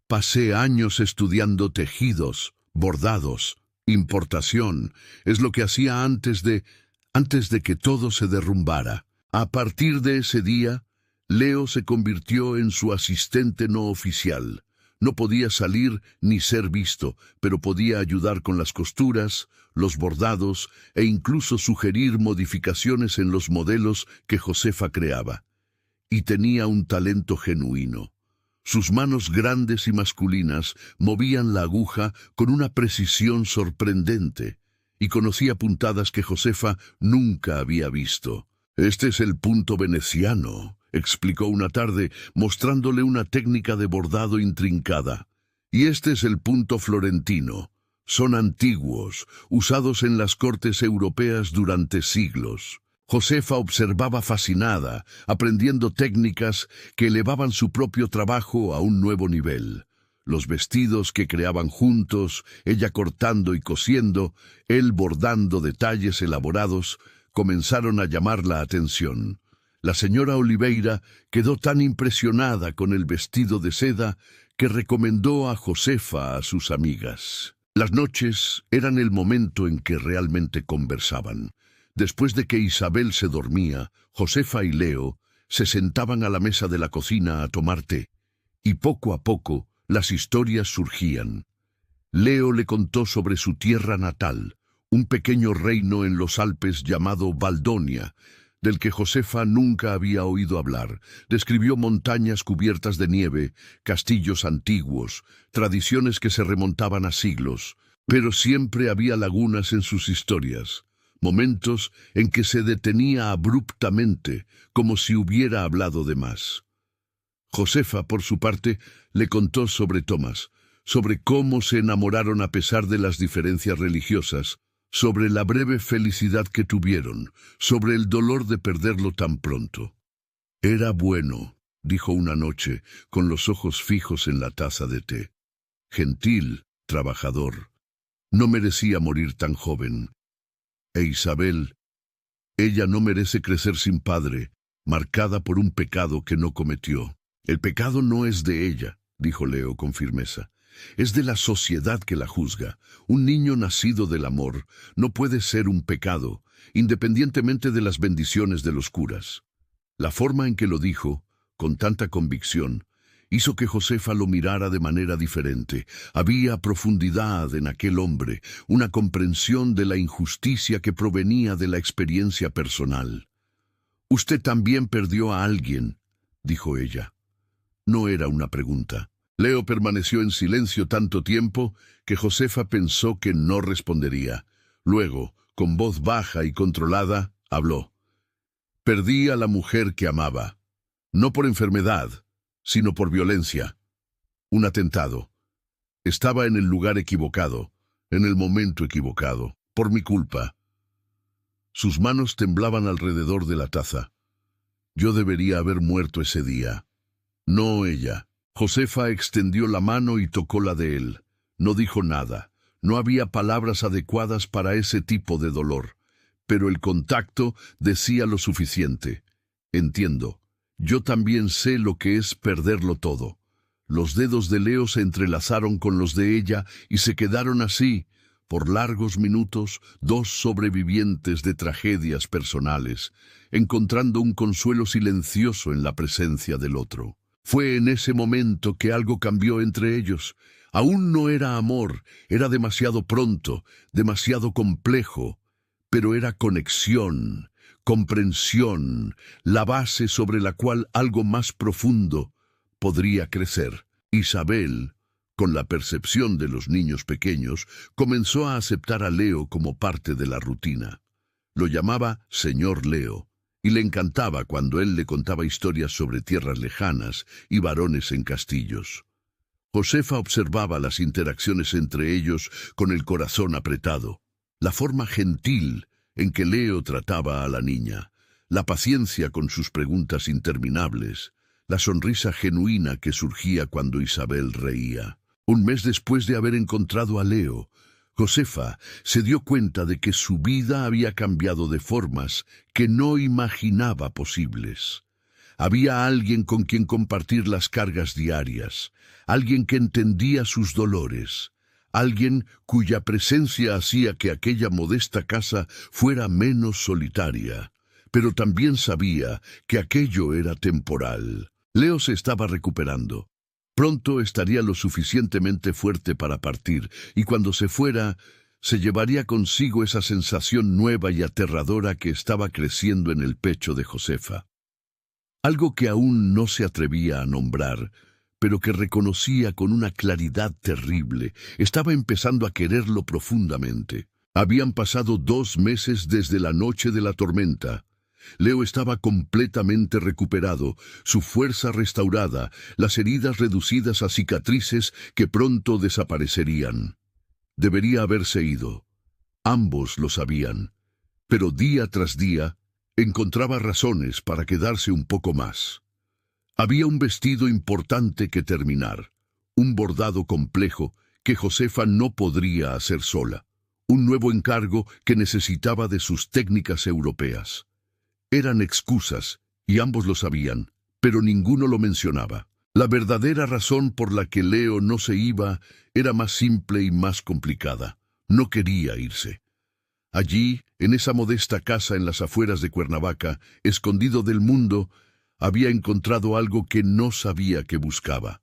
«Pasé años estudiando tejidos, bordados, importación. Es lo que hacía antes de que todo se derrumbara. A partir de ese día, Leo se convirtió en su asistente no oficial. No podía salir ni ser visto, pero podía ayudar con las costuras, los bordados e incluso sugerir modificaciones en los modelos que Josefa creaba. Y tenía un talento genuino. Sus manos grandes y masculinas movían la aguja con una precisión sorprendente, y conocía puntadas que Josefa nunca había visto. «Este es el punto veneciano», explicó una tarde, mostrándole una técnica de bordado intrincada. «Y este es el punto florentino. Son antiguos, usados en las cortes europeas durante siglos». Josefa observaba fascinada, aprendiendo técnicas que elevaban su propio trabajo a un nuevo nivel. Los vestidos que creaban juntos, ella cortando y cosiendo, él bordando detalles elaborados, comenzaron a llamar la atención. La señora Oliveira quedó tan impresionada con el vestido de seda que recomendó a Josefa a sus amigas. Las noches eran el momento en que realmente conversaban. Después de que Isabel se dormía, Josefa y Leo se sentaban a la mesa de la cocina a tomar té, y poco a poco las historias surgían. Leo le contó sobre su tierra natal, un pequeño reino en los Alpes llamado Valdonia, del que Josefa nunca había oído hablar. Describió montañas cubiertas de nieve, castillos antiguos, tradiciones que se remontaban a siglos, pero siempre había lagunas en sus historias, momentos en que se detenía abruptamente, como si hubiera hablado de más. Josefa, por su parte, le contó sobre Tomás, sobre cómo se enamoraron a pesar de las diferencias religiosas, sobre la breve felicidad que tuvieron, sobre el dolor de perderlo tan pronto. Era bueno, dijo una noche, con los ojos fijos en la taza de té. Gentil, trabajador. No merecía morir tan joven. E Isabel, ella no merece crecer sin padre, marcada por un pecado que no cometió. El pecado no es de ella, dijo Leo con firmeza. Es de la sociedad que la juzga. Un niño nacido del amor no puede ser un pecado, independientemente de las bendiciones de los curas. La forma en que lo dijo, con tanta convicción, hizo que Josefa lo mirara de manera diferente. Había profundidad en aquel hombre, una comprensión de la injusticia que provenía de la experiencia personal. «Usted también perdió a alguien», dijo ella. No era una pregunta. Leo permaneció en silencio tanto tiempo que Josefa pensó que no respondería. Luego, con voz baja y controlada, habló. «Perdí a la mujer que amaba, no por enfermedad, sino por violencia. Un atentado. Estaba en el lugar equivocado, en el momento equivocado, por mi culpa». Sus manos temblaban alrededor de la taza. Yo debería haber muerto ese día. No ella. Josefa extendió la mano y tocó la de él. No dijo nada. No había palabras adecuadas para ese tipo de dolor. Pero el contacto decía lo suficiente. Entiendo. Yo también sé lo que es perderlo todo. Los dedos de Leo se entrelazaron con los de ella y se quedaron así, por largos minutos, dos sobrevivientes de tragedias personales, encontrando un consuelo silencioso en la presencia del otro. Fue en ese momento que algo cambió entre ellos. Aún no era amor, era demasiado pronto, demasiado complejo, pero era conexión, comprensión, la base sobre la cual algo más profundo podría crecer. Isabel, con la percepción de los niños pequeños, comenzó a aceptar a Leo como parte de la rutina. Lo llamaba Señor Leo, y le encantaba cuando él le contaba historias sobre tierras lejanas y varones en castillos. Josefa observaba las interacciones entre ellos con el corazón apretado, la forma gentil en que Leo trataba a la niña, la paciencia con sus preguntas interminables, la sonrisa genuina que surgía cuando Isabel reía. Un mes después de haber encontrado a Leo, Josefa se dio cuenta de que su vida había cambiado de formas que no imaginaba posibles. Había alguien con quien compartir las cargas diarias, alguien que entendía sus dolores, alguien cuya presencia hacía que aquella modesta casa fuera menos solitaria, pero también sabía que aquello era temporal. Leo se estaba recuperando. Pronto estaría lo suficientemente fuerte para partir, y cuando se fuera, se llevaría consigo esa sensación nueva y aterradora que estaba creciendo en el pecho de Josefa. Algo que aún no se atrevía a nombrar, pero que reconocía con una claridad terrible. Estaba empezando a quererlo profundamente. Habían pasado 2 meses desde la noche de la tormenta. Leo estaba completamente recuperado, su fuerza restaurada, las heridas reducidas a cicatrices que pronto desaparecerían. Debería haberse ido. Ambos lo sabían, pero día tras día encontraba razones para quedarse un poco más. Había un vestido importante que terminar, un bordado complejo que Josefa no podría hacer sola, un nuevo encargo que necesitaba de sus técnicas europeas. Eran excusas, y ambos lo sabían, pero ninguno lo mencionaba. La verdadera razón por la que Leo no se iba era más simple y más complicada. No quería irse. Allí, en esa modesta casa en las afueras de Cuernavaca, escondido del mundo, había encontrado algo que no sabía que buscaba.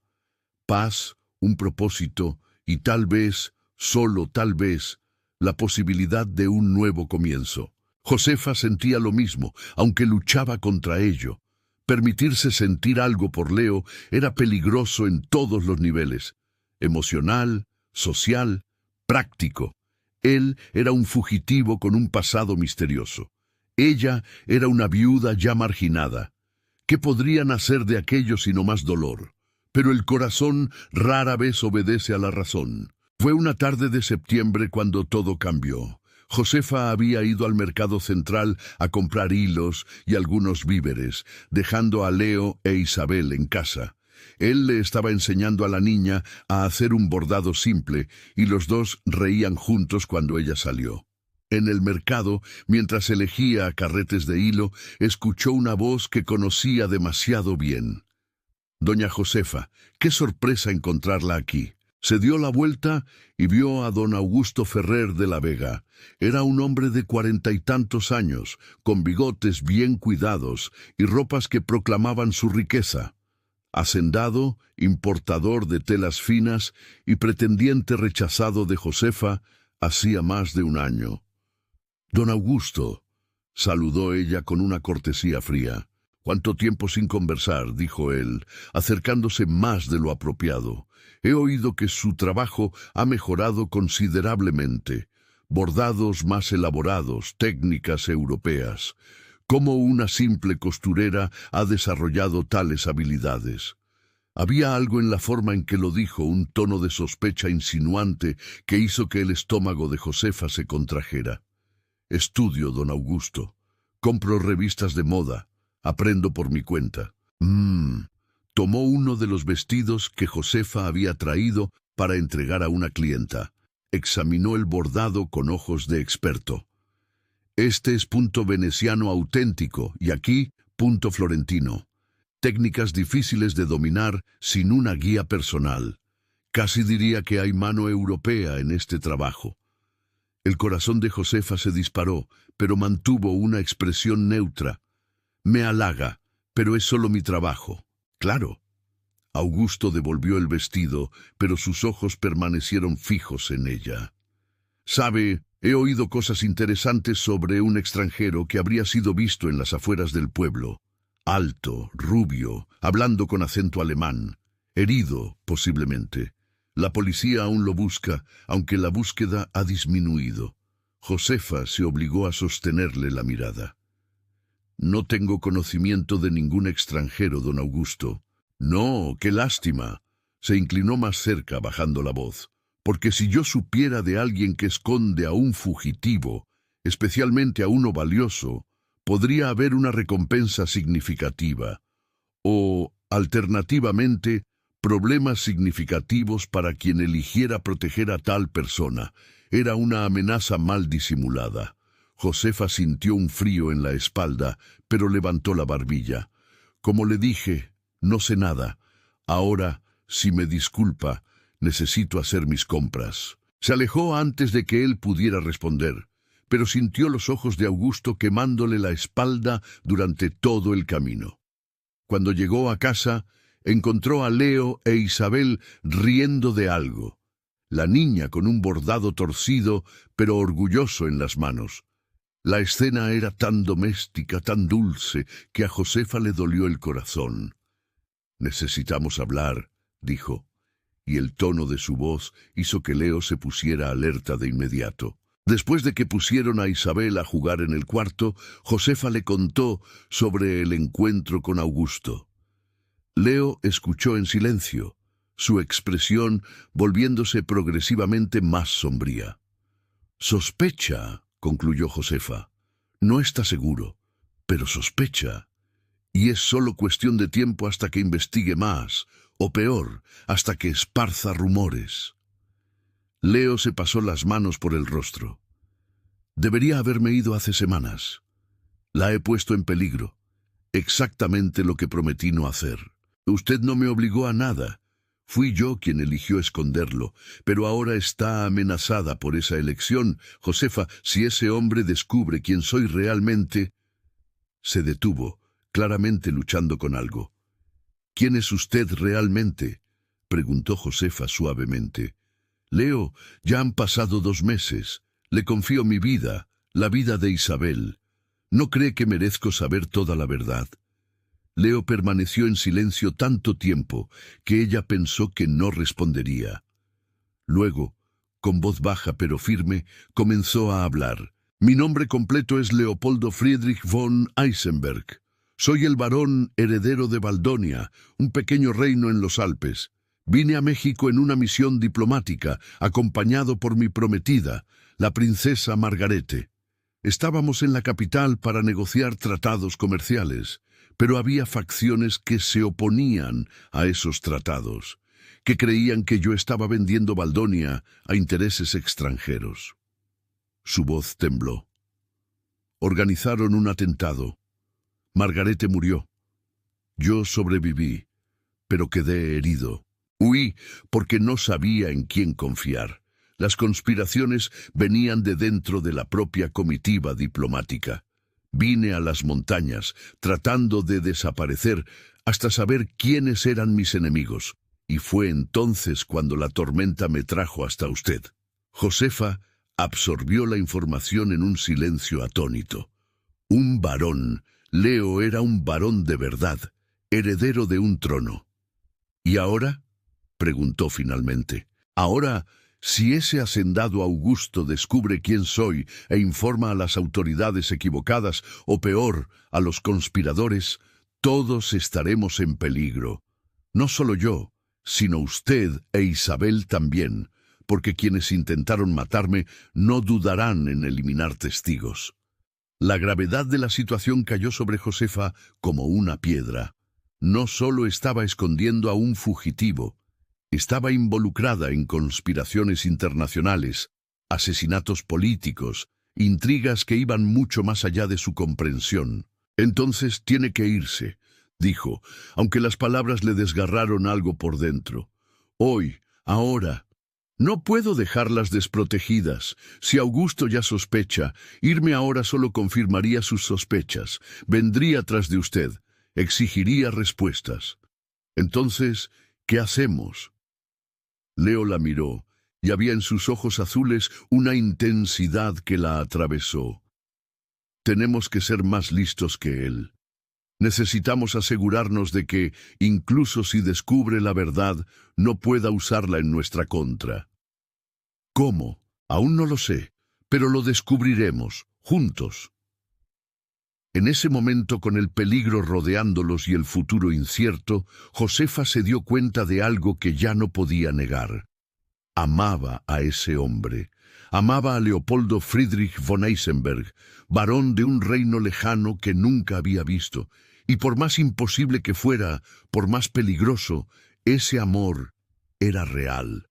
Paz, un propósito, y tal vez, solo tal vez, la posibilidad de un nuevo comienzo. Josefa sentía lo mismo, aunque luchaba contra ello. Permitirse sentir algo por Leo era peligroso en todos los niveles: emocional, social, práctico. Él era un fugitivo con un pasado misterioso. Ella era una viuda ya marginada. ¿Qué podrían hacer de aquello sino más dolor? Pero el corazón rara vez obedece a la razón. Fue una tarde de septiembre cuando todo cambió. Josefa había ido al mercado central a comprar hilos y algunos víveres, dejando a Leo e Isabel en casa. Él le estaba enseñando a la niña a hacer un bordado simple, y los dos reían juntos cuando ella salió. En el mercado, mientras elegía carretes de hilo, escuchó una voz que conocía demasiado bien. «Doña Josefa, qué sorpresa encontrarla aquí». Se dio la vuelta y vio a don Augusto Ferrer de la Vega. Era un hombre de 40 y tantos años, con bigotes bien cuidados y ropas que proclamaban su riqueza. Hacendado, importador de telas finas y pretendiente rechazado de Josefa hacía más de un año. «Don Augusto», saludó ella con una cortesía fría. «¿Cuánto tiempo sin conversar?», dijo él, acercándose más de lo apropiado. «He oído que su trabajo ha mejorado considerablemente. Bordados más elaborados, técnicas europeas. ¿Cómo una simple costurera ha desarrollado tales habilidades?». Había algo en la forma en que lo dijo, un tono de sospecha insinuante que hizo que el estómago de Josefa se contrajera. «Estudio, don Augusto. Compro revistas de moda. Aprendo por mi cuenta». Tomó uno de los vestidos que Josefa había traído para entregar a una clienta. Examinó el bordado con ojos de experto. «Este es punto veneciano auténtico y aquí punto florentino. Técnicas difíciles de dominar sin una guía personal. Casi diría que hay mano europea en este trabajo». El corazón de Josefa se disparó, pero mantuvo una expresión neutra. «Me halaga, pero es solo mi trabajo». «Claro». Augusto devolvió el vestido, pero sus ojos permanecieron fijos en ella. «Sabe, he oído cosas interesantes sobre un extranjero que habría sido visto en las afueras del pueblo. Alto, rubio, hablando con acento alemán. Herido, posiblemente. La policía aún lo busca, aunque la búsqueda ha disminuido». Josefa se obligó a sostenerle la mirada. «No tengo conocimiento de ningún extranjero, don Augusto». «No, qué lástima». Se inclinó más cerca, bajando la voz. «Porque si yo supiera de alguien que esconde a un fugitivo, especialmente a uno valioso, podría haber una recompensa significativa. O, alternativamente, problemas significativos para quien eligiera proteger a tal persona». Era una amenaza mal disimulada. Josefa sintió un frío en la espalda, pero levantó la barbilla. «Como le dije, no sé nada. Ahora, si me disculpa, necesito hacer mis compras». Se alejó antes de que él pudiera responder, pero sintió los ojos de Augusto quemándole la espalda durante todo el camino. Cuando llegó a casa, encontró a Leo e Isabel riendo de algo. La niña con un bordado torcido, pero orgulloso en las manos. La escena era tan doméstica, tan dulce, que a Josefa le dolió el corazón. «Necesitamos hablar», dijo, y el tono de su voz hizo que Leo se pusiera alerta de inmediato. Después de que pusieron a Isabel a jugar en el cuarto, Josefa le contó sobre el encuentro con Augusto. Leo escuchó en silencio, su expresión volviéndose progresivamente más sombría. «Sospecha», concluyó Josefa. «No está seguro, pero sospecha. Y es solo cuestión de tiempo hasta que investigue más, o peor, hasta que esparza rumores». Leo se pasó las manos por el rostro. «Debería haberme ido hace semanas. La he puesto en peligro. Exactamente lo que prometí no hacer. Usted no me obligó a nada. Fui yo quien eligió esconderlo, pero ahora está amenazada por esa elección. Josefa, si ese hombre descubre quién soy realmente...» Se detuvo, claramente luchando con algo. «¿Quién es usted realmente?», preguntó Josefa suavemente. «Leo, ya han pasado 2 meses. Le confío mi vida, la vida de Isabel. ¿No cree que merezco saber toda la verdad? Leo permaneció en silencio tanto tiempo que ella pensó que no respondería. Luego, con voz baja pero firme, comenzó a hablar. Mi nombre completo es Leopoldo Friedrich von Eisenberg. Soy el barón heredero de Valdonia, un pequeño reino en los Alpes. Vine a México en una misión diplomática, acompañado por mi prometida, la princesa Margarete. Estábamos en la capital para negociar tratados comerciales, pero había facciones que se oponían a esos tratados, que creían que yo estaba vendiendo Valdonia a intereses extranjeros. Su voz tembló. Organizaron un atentado. Margarete murió. Yo sobreviví, pero quedé herido. Huí porque no sabía en quién confiar. Las conspiraciones venían de dentro de la propia comitiva diplomática. Vine a las montañas, tratando de desaparecer hasta saber quiénes eran mis enemigos. Y fue entonces cuando la tormenta me trajo hasta usted. Josefa absorbió la información en un silencio atónito. Un varón. Leo era un varón de verdad, heredero de un trono. ¿Y ahora? Preguntó finalmente. Ahora, si ese hacendado Augusto descubre quién soy e informa a las autoridades equivocadas, o peor, a los conspiradores, todos estaremos en peligro. No solo yo, sino usted e Isabel también, porque quienes intentaron matarme no dudarán en eliminar testigos. La gravedad de la situación cayó sobre Josefa como una piedra. No solo estaba escondiendo a un fugitivo, estaba involucrada en conspiraciones internacionales, asesinatos políticos, intrigas que iban mucho más allá de su comprensión. Entonces tiene que irse, dijo, aunque las palabras le desgarraron algo por dentro. Hoy, ahora. No puedo dejarlas desprotegidas. Si Augusto ya sospecha, irme ahora solo confirmaría sus sospechas. Vendría tras de usted, exigiría respuestas. Entonces, ¿qué hacemos? Leo la miró, y había en sus ojos azules una intensidad que la atravesó. Tenemos que ser más listos que él. Necesitamos asegurarnos de que, incluso si descubre la verdad, no pueda usarla en nuestra contra. ¿Cómo? Aún no lo sé, pero lo descubriremos, juntos. En ese momento, con el peligro rodeándolos y el futuro incierto, Josefa se dio cuenta de algo que ya no podía negar. Amaba a ese hombre. Amaba a Leopoldo Friedrich von Eisenberg, varón de un reino lejano que nunca había visto, y por más imposible que fuera, por más peligroso, ese amor era real.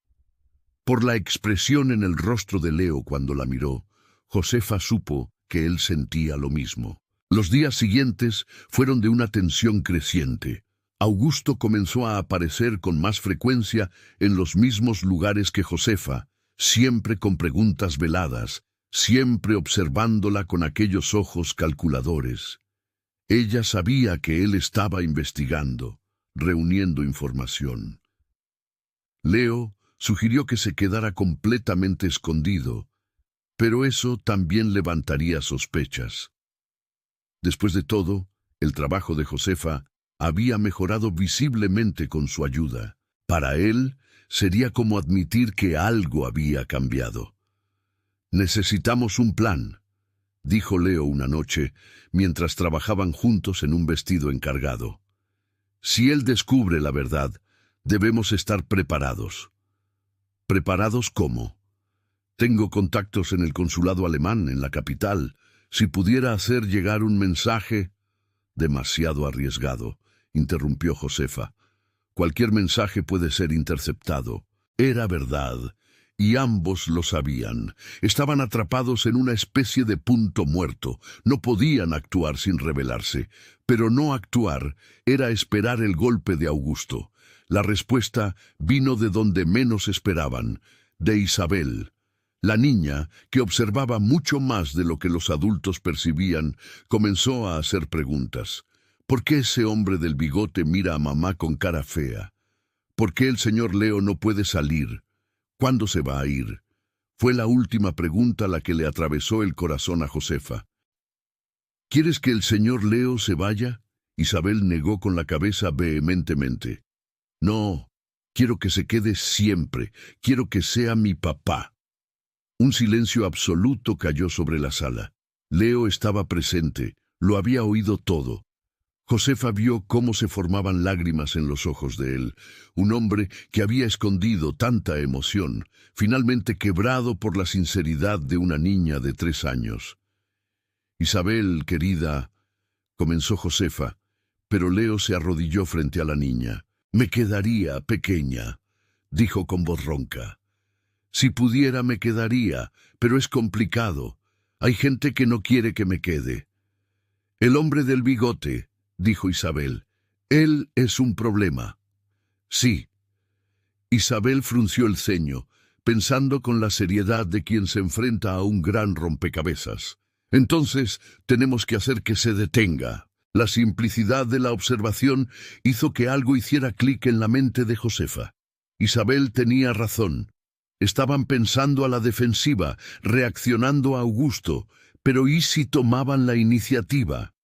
Por la expresión en el rostro de Leo cuando la miró, Josefa supo que él sentía lo mismo. Los días siguientes fueron de una tensión creciente. Augusto comenzó a aparecer con más frecuencia en los mismos lugares que Josefa, siempre con preguntas veladas, siempre observándola con aquellos ojos calculadores. Ella sabía que él estaba investigando, reuniendo información. Leo sugirió que se quedara completamente escondido, pero eso también levantaría sospechas. Después de todo, el trabajo de Josefa había mejorado visiblemente con su ayuda. Para él, sería como admitir que algo había cambiado. «Necesitamos un plan», dijo Leo una noche, mientras trabajaban juntos en un vestido encargado. «Si él descubre la verdad, debemos estar preparados». «¿Preparados cómo?» «Tengo contactos en el consulado alemán, en la capital. Si pudiera hacer llegar un mensaje...» «Demasiado arriesgado», interrumpió Josefa. «Cualquier mensaje puede ser interceptado». Era verdad, y ambos lo sabían. Estaban atrapados en una especie de punto muerto. No podían actuar sin rebelarse, pero no actuar era esperar el golpe de Augusto. La respuesta vino de donde menos esperaban, de Isabel. La niña, que observaba mucho más de lo que los adultos percibían, comenzó a hacer preguntas. ¿Por qué ese hombre del bigote mira a mamá con cara fea? ¿Por qué el señor Leo no puede salir? ¿Cuándo se va a ir? Fue la última pregunta la que le atravesó el corazón a Josefa. ¿Quieres que el señor Leo se vaya? Isabel negó con la cabeza vehementemente. No, quiero que se quede siempre, quiero que sea mi papá. Un silencio absoluto cayó sobre la sala. Leo estaba presente, lo había oído todo. Josefa vio cómo se formaban lágrimas en los ojos de él, un hombre que había escondido tanta emoción, finalmente quebrado por la sinceridad de una niña de 3 años. Isabel, querida, comenzó Josefa, pero Leo se arrodilló frente a la niña. Me quedaría, pequeña, dijo con voz ronca. Si pudiera me quedaría, pero es complicado. Hay gente que no quiere que me quede. El hombre del bigote, dijo Isabel. Él es un problema. Sí. Isabel frunció el ceño, pensando con la seriedad de quien se enfrenta a un gran rompecabezas. Entonces, tenemos que hacer que se detenga. La simplicidad de la observación hizo que algo hiciera clic en la mente de Josefa. Isabel tenía razón. Estaban pensando a la defensiva, reaccionando a Augusto, pero ¿y si tomaban la iniciativa?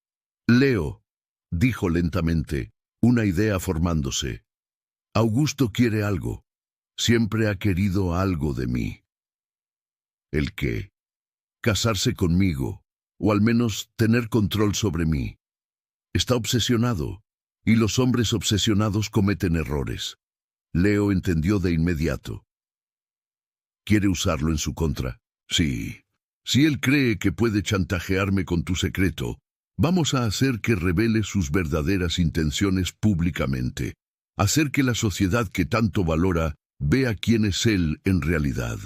Leo, dijo lentamente, una idea formándose. Augusto quiere algo. Siempre ha querido algo de mí. ¿El qué? Casarse conmigo, o al menos tener control sobre mí. Está obsesionado, y los hombres obsesionados cometen errores. Leo entendió de inmediato. ¿Quiere usarlo en su contra? Sí. Si él cree que puede chantajearme con tu secreto, vamos a hacer que revele sus verdaderas intenciones públicamente. Hacer que la sociedad que tanto valora vea quién es él en realidad.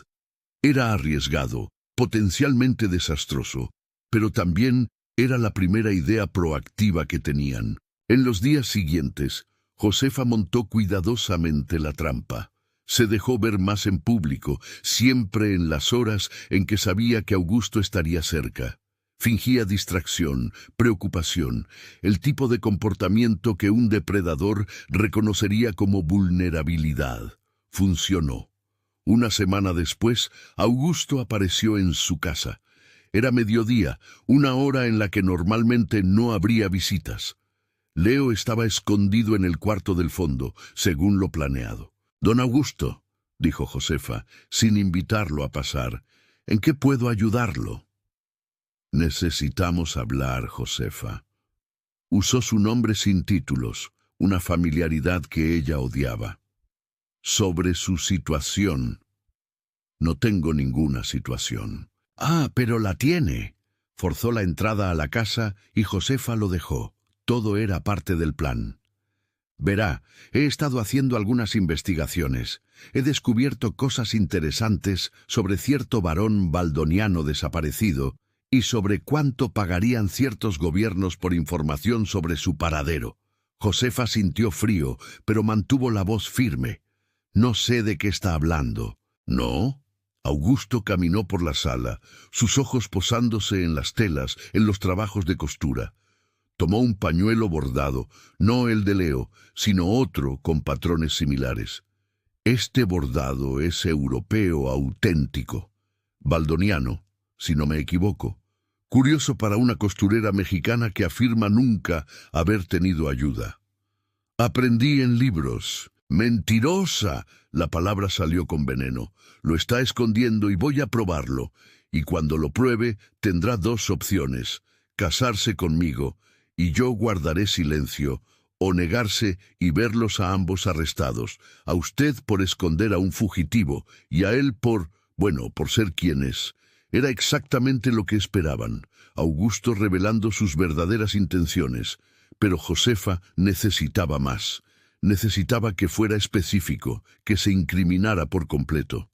Era arriesgado, potencialmente desastroso, pero también era la primera idea proactiva que tenían. En los días siguientes, Josefa montó cuidadosamente la trampa. Se dejó ver más en público, siempre en las horas en que sabía que Augusto estaría cerca. Fingía distracción, preocupación, el tipo de comportamiento que un depredador reconocería como vulnerabilidad. Funcionó. Una semana después, Augusto apareció en su casa. Era mediodía, una hora en la que normalmente no habría visitas. Leo estaba escondido en el cuarto del fondo, según lo planeado. «Don Augusto», dijo Josefa, sin invitarlo a pasar, «¿en qué puedo ayudarlo?» «Necesitamos hablar, Josefa». Usó su nombre sin títulos, una familiaridad que ella odiaba. «Sobre su situación». «No tengo ninguna situación». «Ah, pero la tiene». Forzó la entrada a la casa y Josefa lo dejó. Todo era parte del plan. «Verá, he estado haciendo algunas investigaciones. He descubierto cosas interesantes sobre cierto varón baldoniano desaparecido y sobre cuánto pagarían ciertos gobiernos por información sobre su paradero». Josefa sintió frío, pero mantuvo la voz firme. «No sé de qué está hablando». «¿No?» Augusto caminó por la sala, sus ojos posándose en las telas, en los trabajos de costura. Tomó un pañuelo bordado, no el de Leo, sino otro con patrones similares. Este bordado es europeo auténtico, baldoniano, si no me equivoco. Curioso para una costurera mexicana que afirma nunca haber tenido ayuda. «Aprendí en libros». «Mentirosa». La palabra salió con veneno. «Lo está escondiendo y voy a probarlo. Y cuando lo pruebe, tendrá 2 opciones. Casarse conmigo, y yo guardaré silencio, o negarse y verlos a ambos arrestados. A usted por esconder a un fugitivo, y a él por ser quien es». Era exactamente lo que esperaban. Augusto revelando sus verdaderas intenciones. Pero Josefa necesitaba más. Necesitaba que fuera específico, que se incriminara por completo.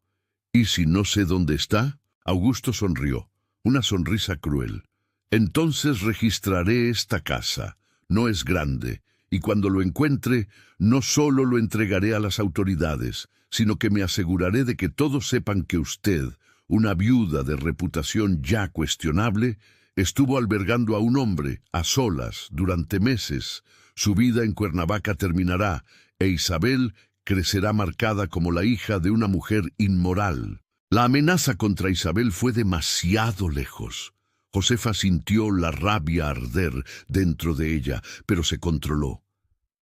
«¿Y si no sé dónde está?» Augusto sonrió, una sonrisa cruel. «Entonces registraré esta casa. No es grande, y cuando lo encuentre, no solo lo entregaré a las autoridades, sino que me aseguraré de que todos sepan que usted, una viuda de reputación ya cuestionable, estuvo albergando a un hombre, a solas, durante meses. Su vida en Cuernavaca terminará, e Isabel crecerá marcada como la hija de una mujer inmoral. La amenaza contra Isabel fue demasiado lejos. Josefa sintió la rabia arder dentro de ella, pero se controló.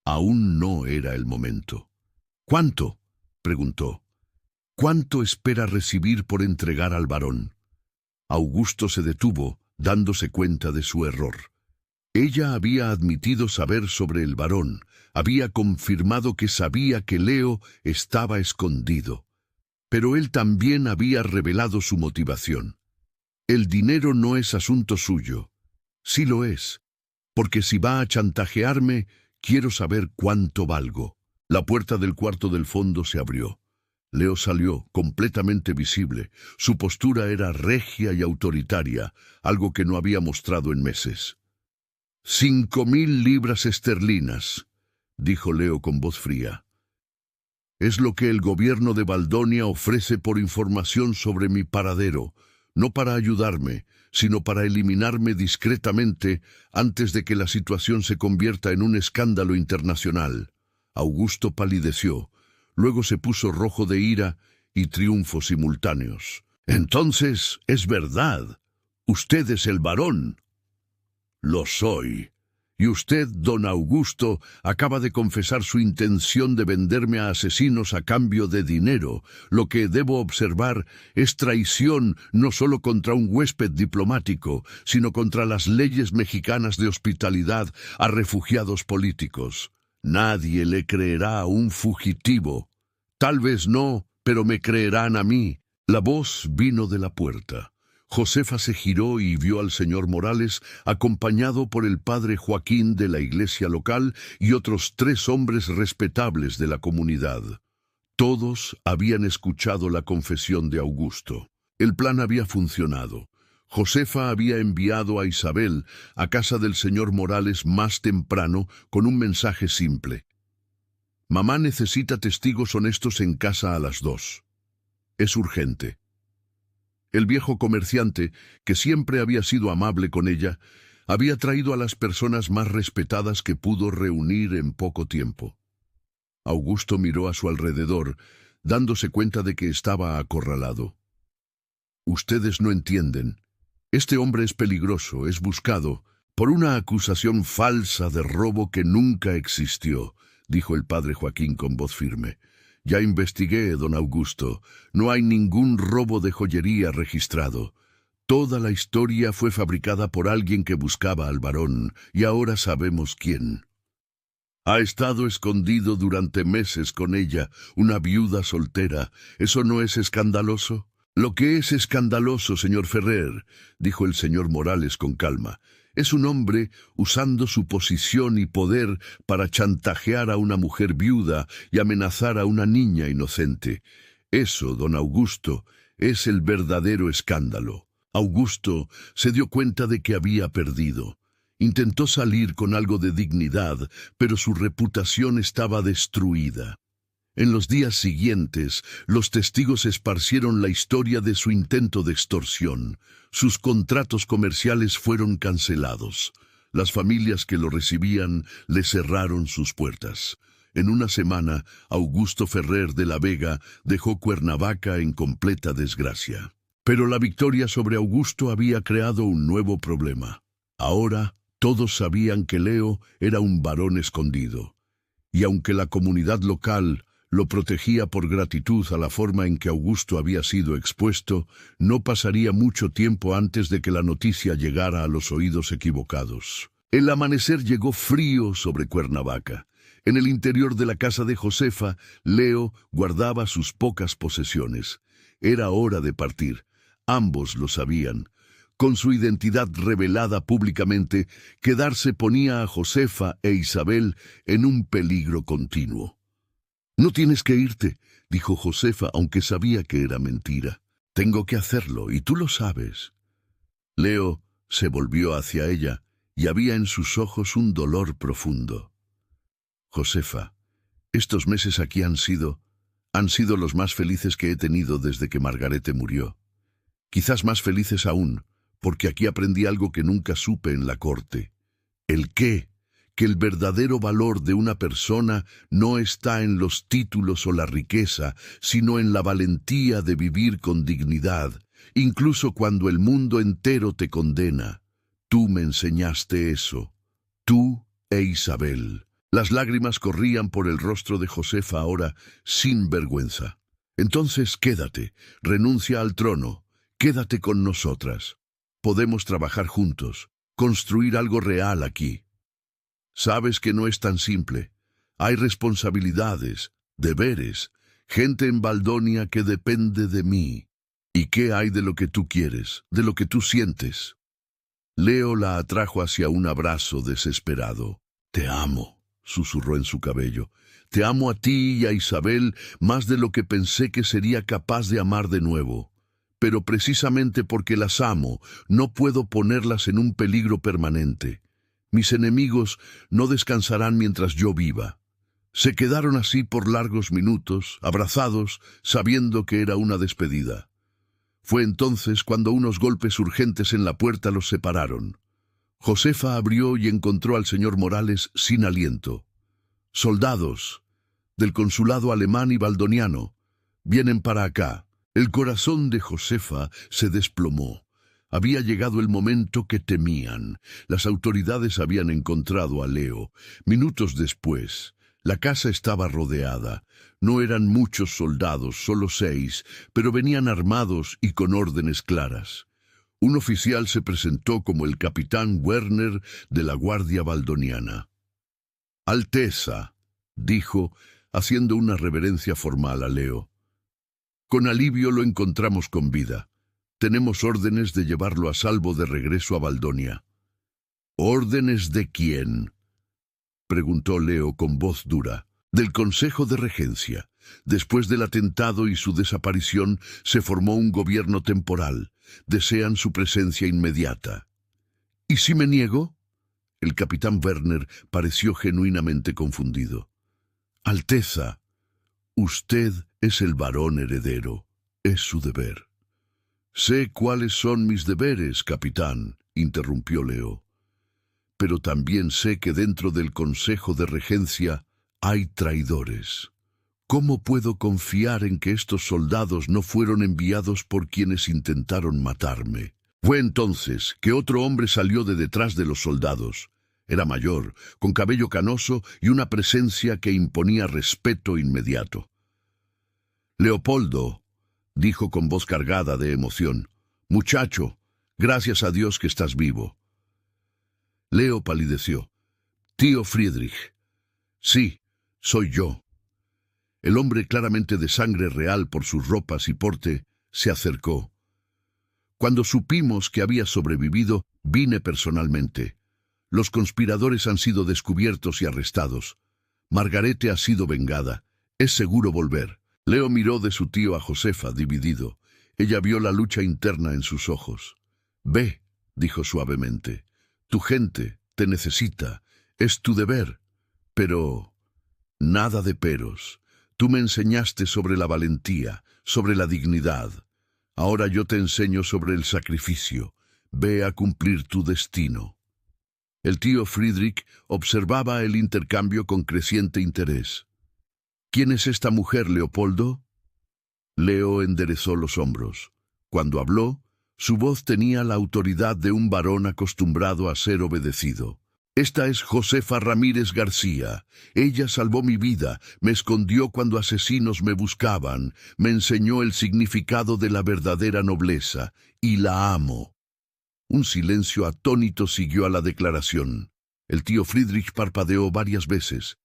Aún no era el momento. ¿Cuánto?, preguntó. ¿Cuánto espera recibir por entregar al varón? Augusto se detuvo, dándose cuenta de su error. Ella había admitido saber sobre el varón, había confirmado que sabía que Leo estaba escondido. Pero él también había revelado su motivación. El dinero no es asunto suyo. Sí lo es, porque si va a chantajearme, quiero saber cuánto valgo. La puerta del cuarto del fondo se abrió. Leo salió, completamente visible. Su postura era regia y autoritaria, algo que no había mostrado en meses. 5.000 libras esterlinas, dijo Leo con voz fría. Es lo que el gobierno de Valdonia ofrece por información sobre mi paradero, no para ayudarme, sino para eliminarme discretamente antes de que la situación se convierta en un escándalo internacional. Augusto palideció, luego se puso rojo de ira y triunfo simultáneos. Entonces, es verdad, usted es el varón. Lo soy. Y usted, don Augusto, acaba de confesar su intención de venderme a asesinos a cambio de dinero. Lo que debo observar es traición no solo contra un huésped diplomático, sino contra las leyes mexicanas de hospitalidad a refugiados políticos. Nadie le creerá a un fugitivo. Tal vez no, pero me creerán a mí. La voz vino de la puerta. Josefa se giró y vio al señor Morales, acompañado por el padre Joaquín de la iglesia local y otros 3 hombres respetables de la comunidad. Todos habían escuchado la confesión de Augusto. El plan había funcionado. Josefa había enviado a Isabel a casa del señor Morales más temprano con un mensaje simple. Mamá necesita testigos honestos en casa a las 2. Es urgente. El viejo comerciante, que siempre había sido amable con ella, había traído a las personas más respetadas que pudo reunir en poco tiempo. Augusto miró a su alrededor, dándose cuenta de que estaba acorralado. Ustedes no entienden. Este hombre es peligroso, es buscado, por una acusación falsa de robo que nunca existió, dijo el padre Joaquín con voz firme. Ya investigué, don Augusto. No hay ningún robo de joyería registrado. Toda la historia fue fabricada por alguien que buscaba al varón, y ahora sabemos quién. Ha estado escondido durante meses con ella, una viuda soltera. ¿Eso no es escandaloso? Lo que es escandaloso, señor Ferrer, dijo el señor Morales con calma, es un hombre usando su posición y poder para chantajear a una mujer viuda y amenazar a una niña inocente. Eso, don Augusto, es el verdadero escándalo. Augusto se dio cuenta de que había perdido. Intentó salir con algo de dignidad, pero su reputación estaba destruida. En los días siguientes, los testigos esparcieron la historia de su intento de extorsión. Sus contratos comerciales fueron cancelados. Las familias que lo recibían le cerraron sus puertas. En una semana, Augusto Ferrer de la Vega dejó Cuernavaca en completa desgracia. Pero la victoria sobre Augusto había creado un nuevo problema. Ahora, todos sabían que Leo era un varón escondido. Y aunque la comunidad local lo protegía por gratitud a la forma en que Augusto había sido expuesto, no pasaría mucho tiempo antes de que la noticia llegara a los oídos equivocados. El amanecer llegó frío sobre Cuernavaca. En el interior de la casa de Josefa, Leo guardaba sus pocas posesiones. Era hora de partir. Ambos lo sabían. Con su identidad revelada públicamente, quedarse ponía a Josefa e Isabel en un peligro continuo. «No tienes que irte», dijo Josefa, aunque sabía que era mentira. «Tengo que hacerlo, y tú lo sabes». Leo se volvió hacia ella, y había en sus ojos un dolor profundo. «Josefa, estos meses aquí han sido los más felices que he tenido desde que Margarete murió. Quizás más felices aún, porque aquí aprendí algo que nunca supe en la corte. El qué que el verdadero valor de una persona no está en los títulos o la riqueza, sino en la valentía de vivir con dignidad, incluso cuando el mundo entero te condena. Tú me enseñaste eso, tú e Isabel. Las lágrimas corrían por el rostro de Josefa ahora, sin vergüenza. Entonces quédate, renuncia al trono, quédate con nosotras. Podemos trabajar juntos, construir algo real aquí. Sabes que no es tan simple. Hay responsabilidades, deberes, gente en Baldonia que depende de mí. ¿Y qué hay de lo que tú quieres, de lo que tú sientes? Leo la atrajo hacia un abrazo desesperado. Te amo, susurró en su cabello. Te amo a ti y a Isabel más de lo que pensé que sería capaz de amar de nuevo. Pero precisamente porque las amo, no puedo ponerlas en un peligro permanente. Mis enemigos no descansarán mientras yo viva. Se quedaron así por largos minutos, abrazados, sabiendo que era una despedida. Fue entonces cuando unos golpes urgentes en la puerta los separaron. Josefa abrió y encontró al señor Morales sin aliento. «Soldados, del consulado alemán y baldoniano, vienen para acá». El corazón de Josefa se desplomó. Había llegado el momento que temían. Las autoridades habían encontrado a Leo. Minutos después, la casa estaba rodeada. No eran muchos soldados, solo 6, pero venían armados y con órdenes claras. Un oficial se presentó como el capitán Werner de la Guardia Baldoniana. «Alteza», dijo, haciendo una reverencia formal a Leo. «Con alivio lo encontramos con vida. Tenemos órdenes de llevarlo a salvo de regreso a Baldonia». «¿Órdenes de quién?», preguntó Leo con voz dura. «Del Consejo de Regencia. Después del atentado y su desaparición, se formó un gobierno temporal. Desean su presencia inmediata». «¿Y si me niego?». El capitán Werner pareció genuinamente confundido. «Alteza, usted es el varón heredero. Es su deber». «Sé cuáles son mis deberes, capitán», interrumpió Leo. «Pero también sé que dentro del Consejo de Regencia hay traidores. ¿Cómo puedo confiar en que estos soldados no fueron enviados por quienes intentaron matarme?» Fue entonces que otro hombre salió de detrás de los soldados. Era mayor, con cabello canoso y una presencia que imponía respeto inmediato. «Leopoldo», dijo con voz cargada de emoción, «muchacho, gracias a Dios que estás vivo». Leo palideció. «Tío Friedrich». «Sí, soy yo». El hombre, claramente de sangre real por sus ropas y porte, se acercó. «Cuando supimos que había sobrevivido, vine personalmente. Los conspiradores han sido descubiertos y arrestados. Margarete ha sido vengada. Es seguro volver». Leo miró de su tío a Josefa, dividido. Ella vio la lucha interna en sus ojos. «Ve», dijo suavemente, «tu gente te necesita. Es tu deber. Pero nada de peros. Tú me enseñaste sobre la valentía, sobre la dignidad. Ahora yo te enseño sobre el sacrificio. Ve a cumplir tu destino». El tío Friedrich observaba el intercambio con creciente interés. «¿Quién es esta mujer, Leopoldo?». Leo enderezó los hombros. Cuando habló, su voz tenía la autoridad de un varón acostumbrado a ser obedecido. «Esta es Josefa Ramírez García. Ella salvó mi vida, me escondió cuando asesinos me buscaban, me enseñó el significado de la verdadera nobleza, y la amo». Un silencio atónito siguió a la declaración. El tío Friedrich parpadeó varias veces.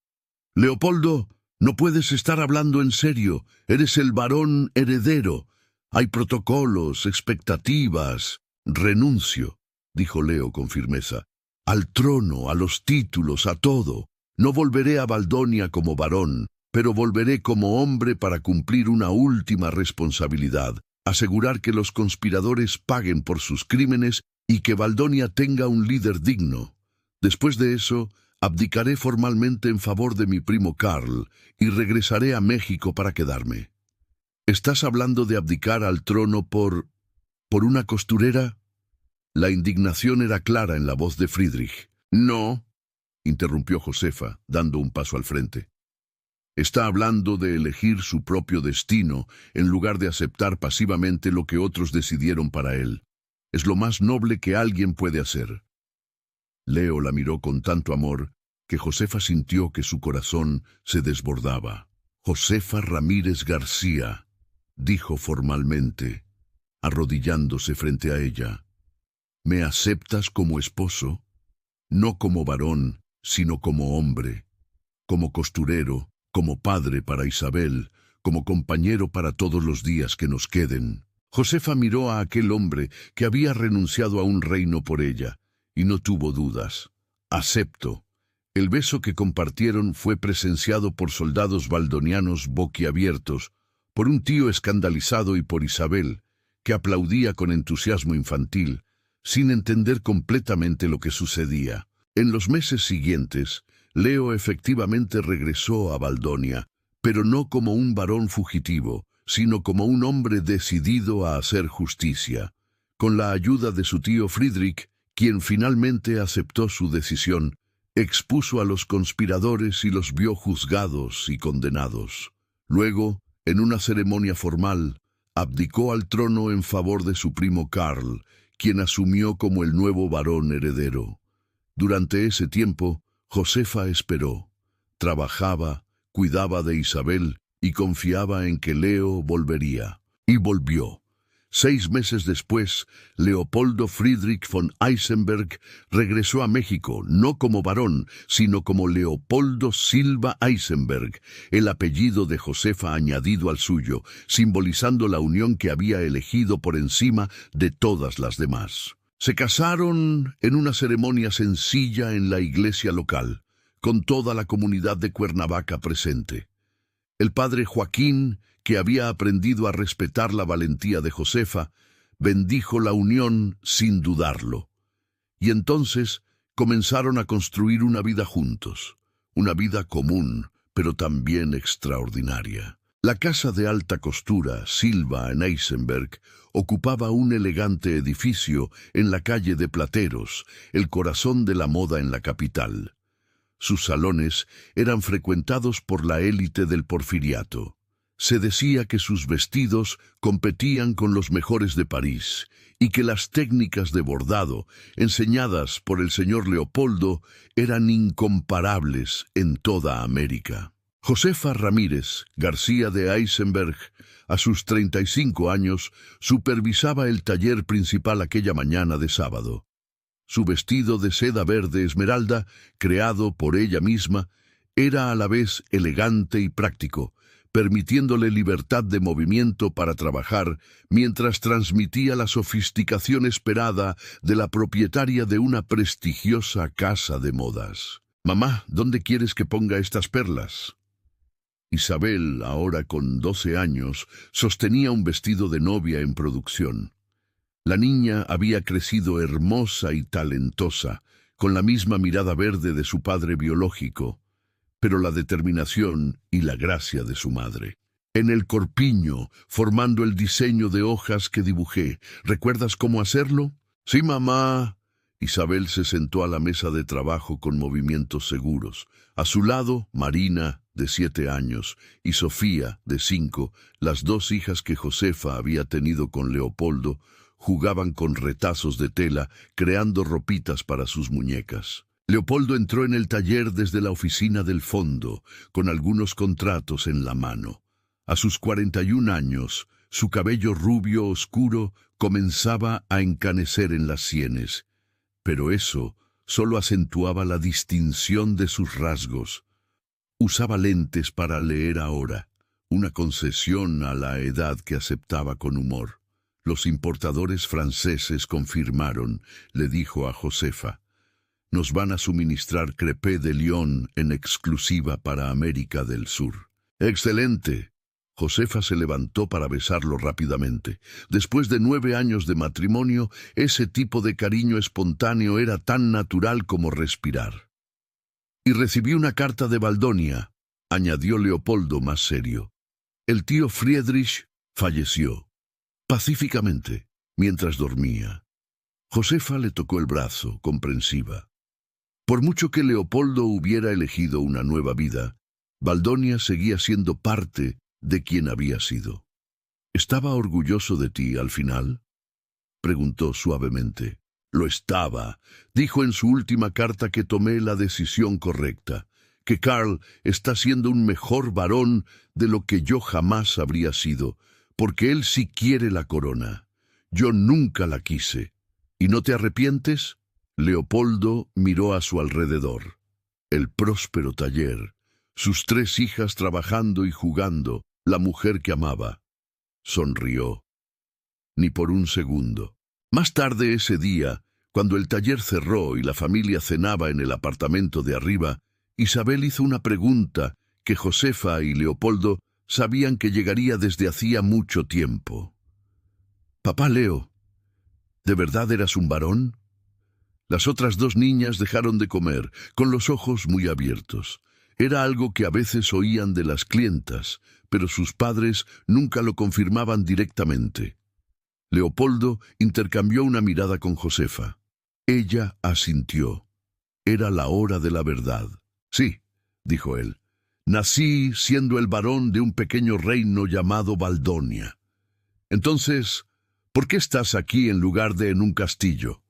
«Leopoldo, no puedes estar hablando en serio. Eres el varón heredero. Hay protocolos, expectativas». «Renuncio», dijo Leo con firmeza. «Al trono, a los títulos, a todo. No volveré a Baldonia como varón, pero volveré como hombre para cumplir una última responsabilidad. Asegurar que los conspiradores paguen por sus crímenes y que Baldonia tenga un líder digno. Después de eso, abdicaré formalmente en favor de mi primo Karl y regresaré a México para quedarme». «¿Estás hablando de abdicar al trono por una costurera?». La indignación era clara en la voz de Friedrich. «No, interrumpió Josefa, dando un paso al frente. Está hablando de elegir su propio destino en lugar de aceptar pasivamente lo que otros decidieron para él. Es lo más noble que alguien puede hacer. Leo la miró con tanto amor que Josefa sintió que su corazón se desbordaba. Josefa Ramírez García, dijo formalmente, arrodillándose frente a ella. ¿Me aceptas como esposo? No como varón, sino como hombre, como costurero, como padre para Isabel, como compañero para todos los días que nos queden. Josefa miró a aquel hombre que había renunciado a un reino por ella, y no tuvo dudas. Acepto. El beso que compartieron fue presenciado por soldados valdonianos boquiabiertos, por un tío escandalizado y por Isabel, que aplaudía con entusiasmo infantil, sin entender completamente lo que sucedía. En los meses siguientes, Leo efectivamente regresó a Valdonia, pero no como un varón fugitivo, sino como un hombre decidido a hacer justicia. Con la ayuda de su tío Friedrich, quien finalmente aceptó su decisión, expuso a los conspiradores y los vio juzgados y condenados. Luego, en una ceremonia formal, abdicó al trono en favor de su primo Karl, quien asumió como el nuevo varón heredero. Durante ese tiempo, Josefa esperó, trabajaba, cuidaba de Isabel y confiaba en que Leo volvería. Y volvió. 6 meses después, Leopoldo Friedrich von Eisenberg regresó a México, no como varón, sino como Leopoldo Silva Eisenberg, el apellido de Josefa añadido al suyo, simbolizando la unión que había elegido por encima de todas las demás. Se casaron en una ceremonia sencilla en la iglesia local, con toda la comunidad de Cuernavaca presente. El padre Joaquín, que había aprendido a respetar la valentía de Josefa, bendijo la unión sin dudarlo. Y entonces comenzaron a construir una vida juntos, una vida común, pero también extraordinaria. La casa de alta costura, Silva en Eisenberg, ocupaba un elegante edificio en la calle de Plateros, el corazón de la moda en la capital. Sus salones eran frecuentados por la élite del porfiriato. Se decía que sus vestidos competían con los mejores de París y que las técnicas de bordado enseñadas por el señor Leopoldo eran incomparables en toda América. Josefa Ramírez García de Eisenberg, a sus 35 años, supervisaba el taller principal aquella mañana de sábado. Su vestido de seda verde esmeralda, creado por ella misma, era a la vez elegante y práctico, permitiéndole libertad de movimiento para trabajar mientras transmitía la sofisticación esperada de la propietaria de una prestigiosa casa de modas. «Mamá, ¿dónde quieres que ponga estas perlas?» Isabel, ahora con 12 años, sostenía un vestido de novia en producción. La niña había crecido hermosa y talentosa, con la misma mirada verde de su padre biológico, pero la determinación y la gracia de su madre. En el corpiño, formando el diseño de hojas que dibujé. ¿Recuerdas cómo hacerlo? Sí, mamá. Isabel se sentó a la mesa de trabajo con movimientos seguros. A su lado, Marina, de 7 años, y Sofía, de 5, las 2 hijas que Josefa había tenido con Leopoldo, jugaban con retazos de tela, creando ropitas para sus muñecas. Leopoldo entró en el taller desde la oficina del fondo, con algunos contratos en la mano. A sus 41 años, su cabello rubio oscuro comenzaba a encanecer en las sienes, pero eso solo acentuaba la distinción de sus rasgos. Usaba lentes para leer ahora, una concesión a la edad que aceptaba con humor. Los importadores franceses confirmaron, le dijo a Josefa. Nos van a suministrar crepé de Lyon en exclusiva para América del Sur. ¡Excelente! Josefa se levantó para besarlo rápidamente. Después de 9 años de matrimonio, ese tipo de cariño espontáneo era tan natural como respirar. Y recibí una carta de Valdonia, añadió Leopoldo más serio. El tío Friedrich falleció, pacíficamente, mientras dormía. Josefa le tocó el brazo, comprensiva. Por mucho que Leopoldo hubiera elegido una nueva vida, Baldonia seguía siendo parte de quien había sido. ¿Estaba orgulloso de ti al final?, preguntó suavemente. Lo estaba. Dijo en su última carta que tomé la decisión correcta, que Karl está siendo un mejor varón de lo que yo jamás habría sido, porque él sí quiere la corona. Yo nunca la quise. ¿Y no te arrepientes? Leopoldo miró a su alrededor. El próspero taller, sus 3 hijas trabajando y jugando, la mujer que amaba. Sonrió. Ni por un segundo. Más tarde ese día, cuando el taller cerró y la familia cenaba en el apartamento de arriba, Isabel hizo una pregunta que Josefa y Leopoldo sabían que llegaría desde hacía mucho tiempo. «Papá Leo, ¿de verdad eras un varón?» Las otras 2 niñas dejaron de comer, con los ojos muy abiertos. Era algo que a veces oían de las clientas, pero sus padres nunca lo confirmaban directamente. Leopoldo intercambió una mirada con Josefa. Ella asintió. Era la hora de la verdad. «Sí», dijo él, «nací siendo el varón de un pequeño reino llamado Baldonia». «Entonces, ¿por qué estás aquí en lugar de en un castillo?»,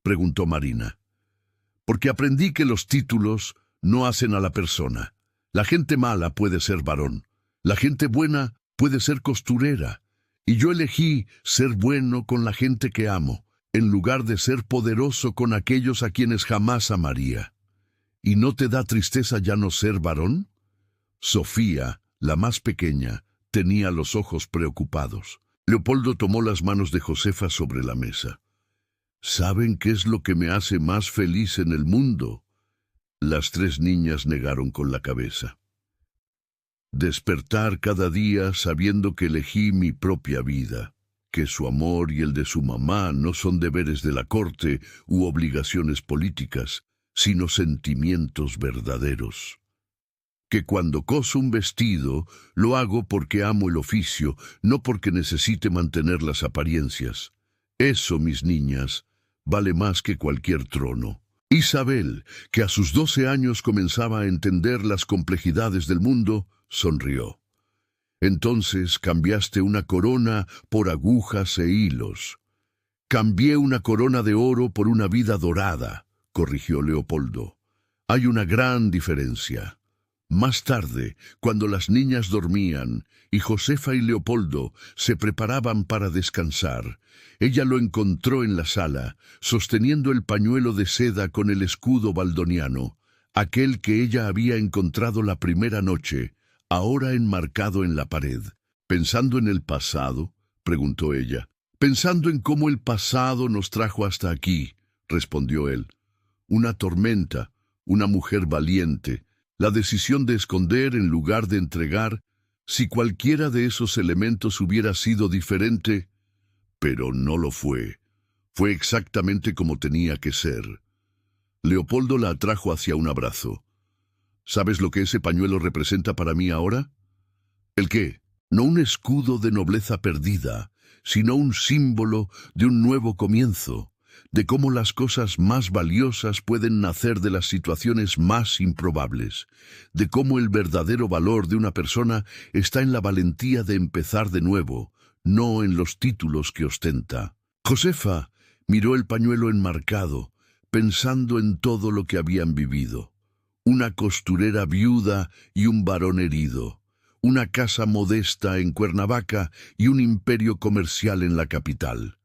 preguntó Marina. «Porque aprendí que los títulos no hacen a la persona. La gente mala puede ser varón. La gente buena puede ser costurera. Y yo elegí ser bueno con la gente que amo, en lugar de ser poderoso con aquellos a quienes jamás amaría. ¿Y no te da tristeza ya no ser varón?». Sofía, la más pequeña, tenía los ojos preocupados. Leopoldo tomó las manos de Josefa sobre la mesa. «¿Saben qué es lo que me hace más feliz en el mundo?». Las 3 niñas negaron con la cabeza. «Despertar cada día sabiendo que elegí mi propia vida, que su amor y el de su mamá no son deberes de la corte u obligaciones políticas, sino sentimientos verdaderos. Que cuando coso un vestido, lo hago porque amo el oficio, no porque necesite mantener las apariencias. Eso, mis niñas, vale más que cualquier trono». Isabel, que a sus 12 años comenzaba a entender las complejidades del mundo, sonrió. «Entonces cambiaste una corona por agujas e hilos». «Cambié una corona de oro por una vida dorada», corrigió Leopoldo. «Hay una gran diferencia». Más tarde, cuando las niñas dormían y Josefa y Leopoldo se preparaban para descansar, ella lo encontró en la sala, sosteniendo el pañuelo de seda con el escudo baldoniano, aquel que ella había encontrado la primera noche, ahora enmarcado en la pared. «¿Pensando en el pasado?», preguntó ella. «Pensando en cómo el pasado nos trajo hasta aquí», respondió él. «Una tormenta, una mujer valiente, la decisión de esconder en lugar de entregar. Si cualquiera de esos elementos hubiera sido diferente, pero no lo fue. Fue exactamente como tenía que ser». Leopoldo la atrajo hacia un abrazo. «¿Sabes lo que ese pañuelo representa para mí ahora?». «¿El qué?». «No un escudo de nobleza perdida, sino un símbolo de un nuevo comienzo, de cómo las cosas más valiosas pueden nacer de las situaciones más improbables, de cómo el verdadero valor de una persona está en la valentía de empezar de nuevo, no en los títulos que ostenta». Josefa miró el pañuelo enmarcado, pensando en todo lo que habían vivido. Una costurera viuda y un varón herido, una casa modesta en Cuernavaca y un imperio comercial en la capital.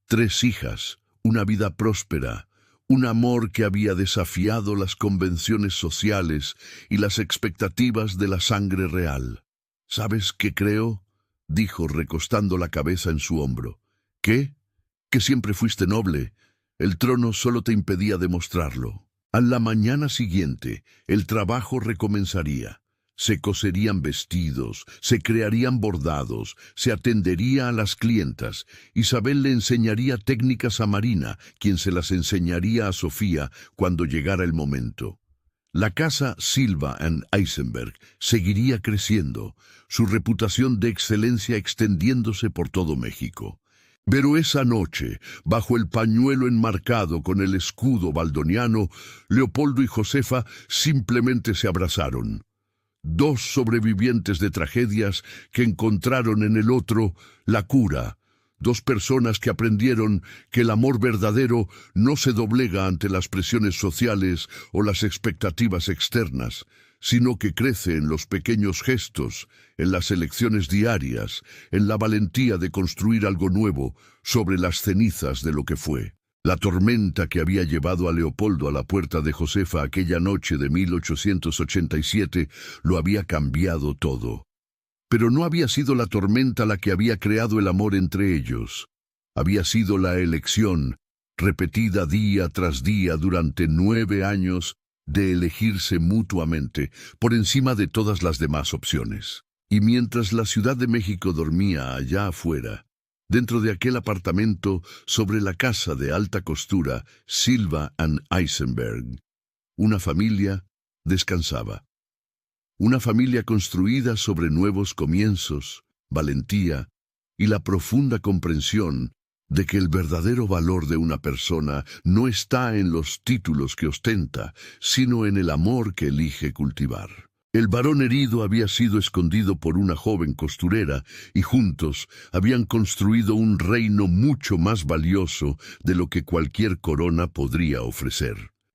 3 hijas, una vida próspera, un amor que había desafiado las convenciones sociales y las expectativas de la sangre real. «¿Sabes qué creo?», dijo recostando la cabeza en su hombro. «¿Qué?». «Que siempre fuiste noble. El trono solo te impedía demostrarlo». A la mañana siguiente, el trabajo recomenzaría. Se coserían vestidos, se crearían bordados, se atendería a las clientas. Isabel le enseñaría técnicas a Marina, quien se las enseñaría a Sofía cuando llegara el momento. La casa Silva & Eisenberg seguiría creciendo, su reputación de excelencia extendiéndose por todo México. Pero esa noche, bajo el pañuelo enmarcado con el escudo baldoniano, Leopoldo y Josefa simplemente se abrazaron. Dos sobrevivientes de tragedias que encontraron en el otro la cura. Dos personas que aprendieron que el amor verdadero no se doblega ante las presiones sociales o las expectativas externas, sino que crece en los pequeños gestos, en las elecciones diarias, en la valentía de construir algo nuevo sobre las cenizas de lo que fue. La tormenta que había llevado a Leopoldo a la puerta de Josefa aquella noche de 1887 lo había cambiado todo. Pero no había sido la tormenta la que había creado el amor entre ellos. Había sido la elección, repetida día tras día durante 9 años, de elegirse mutuamente por encima de todas las demás opciones. Y mientras la Ciudad de México dormía allá afuera, dentro de aquel apartamento sobre la casa de alta costura Silva and Eisenberg, una familia descansaba. Una familia construida sobre nuevos comienzos, valentía y la profunda comprensión de que el verdadero valor de una persona no está en los títulos que ostenta, sino en el amor que elige cultivar. El varón herido había sido escondido por una joven costurera y juntos habían construido un reino mucho más valioso de lo que cualquier corona podría ofrecer.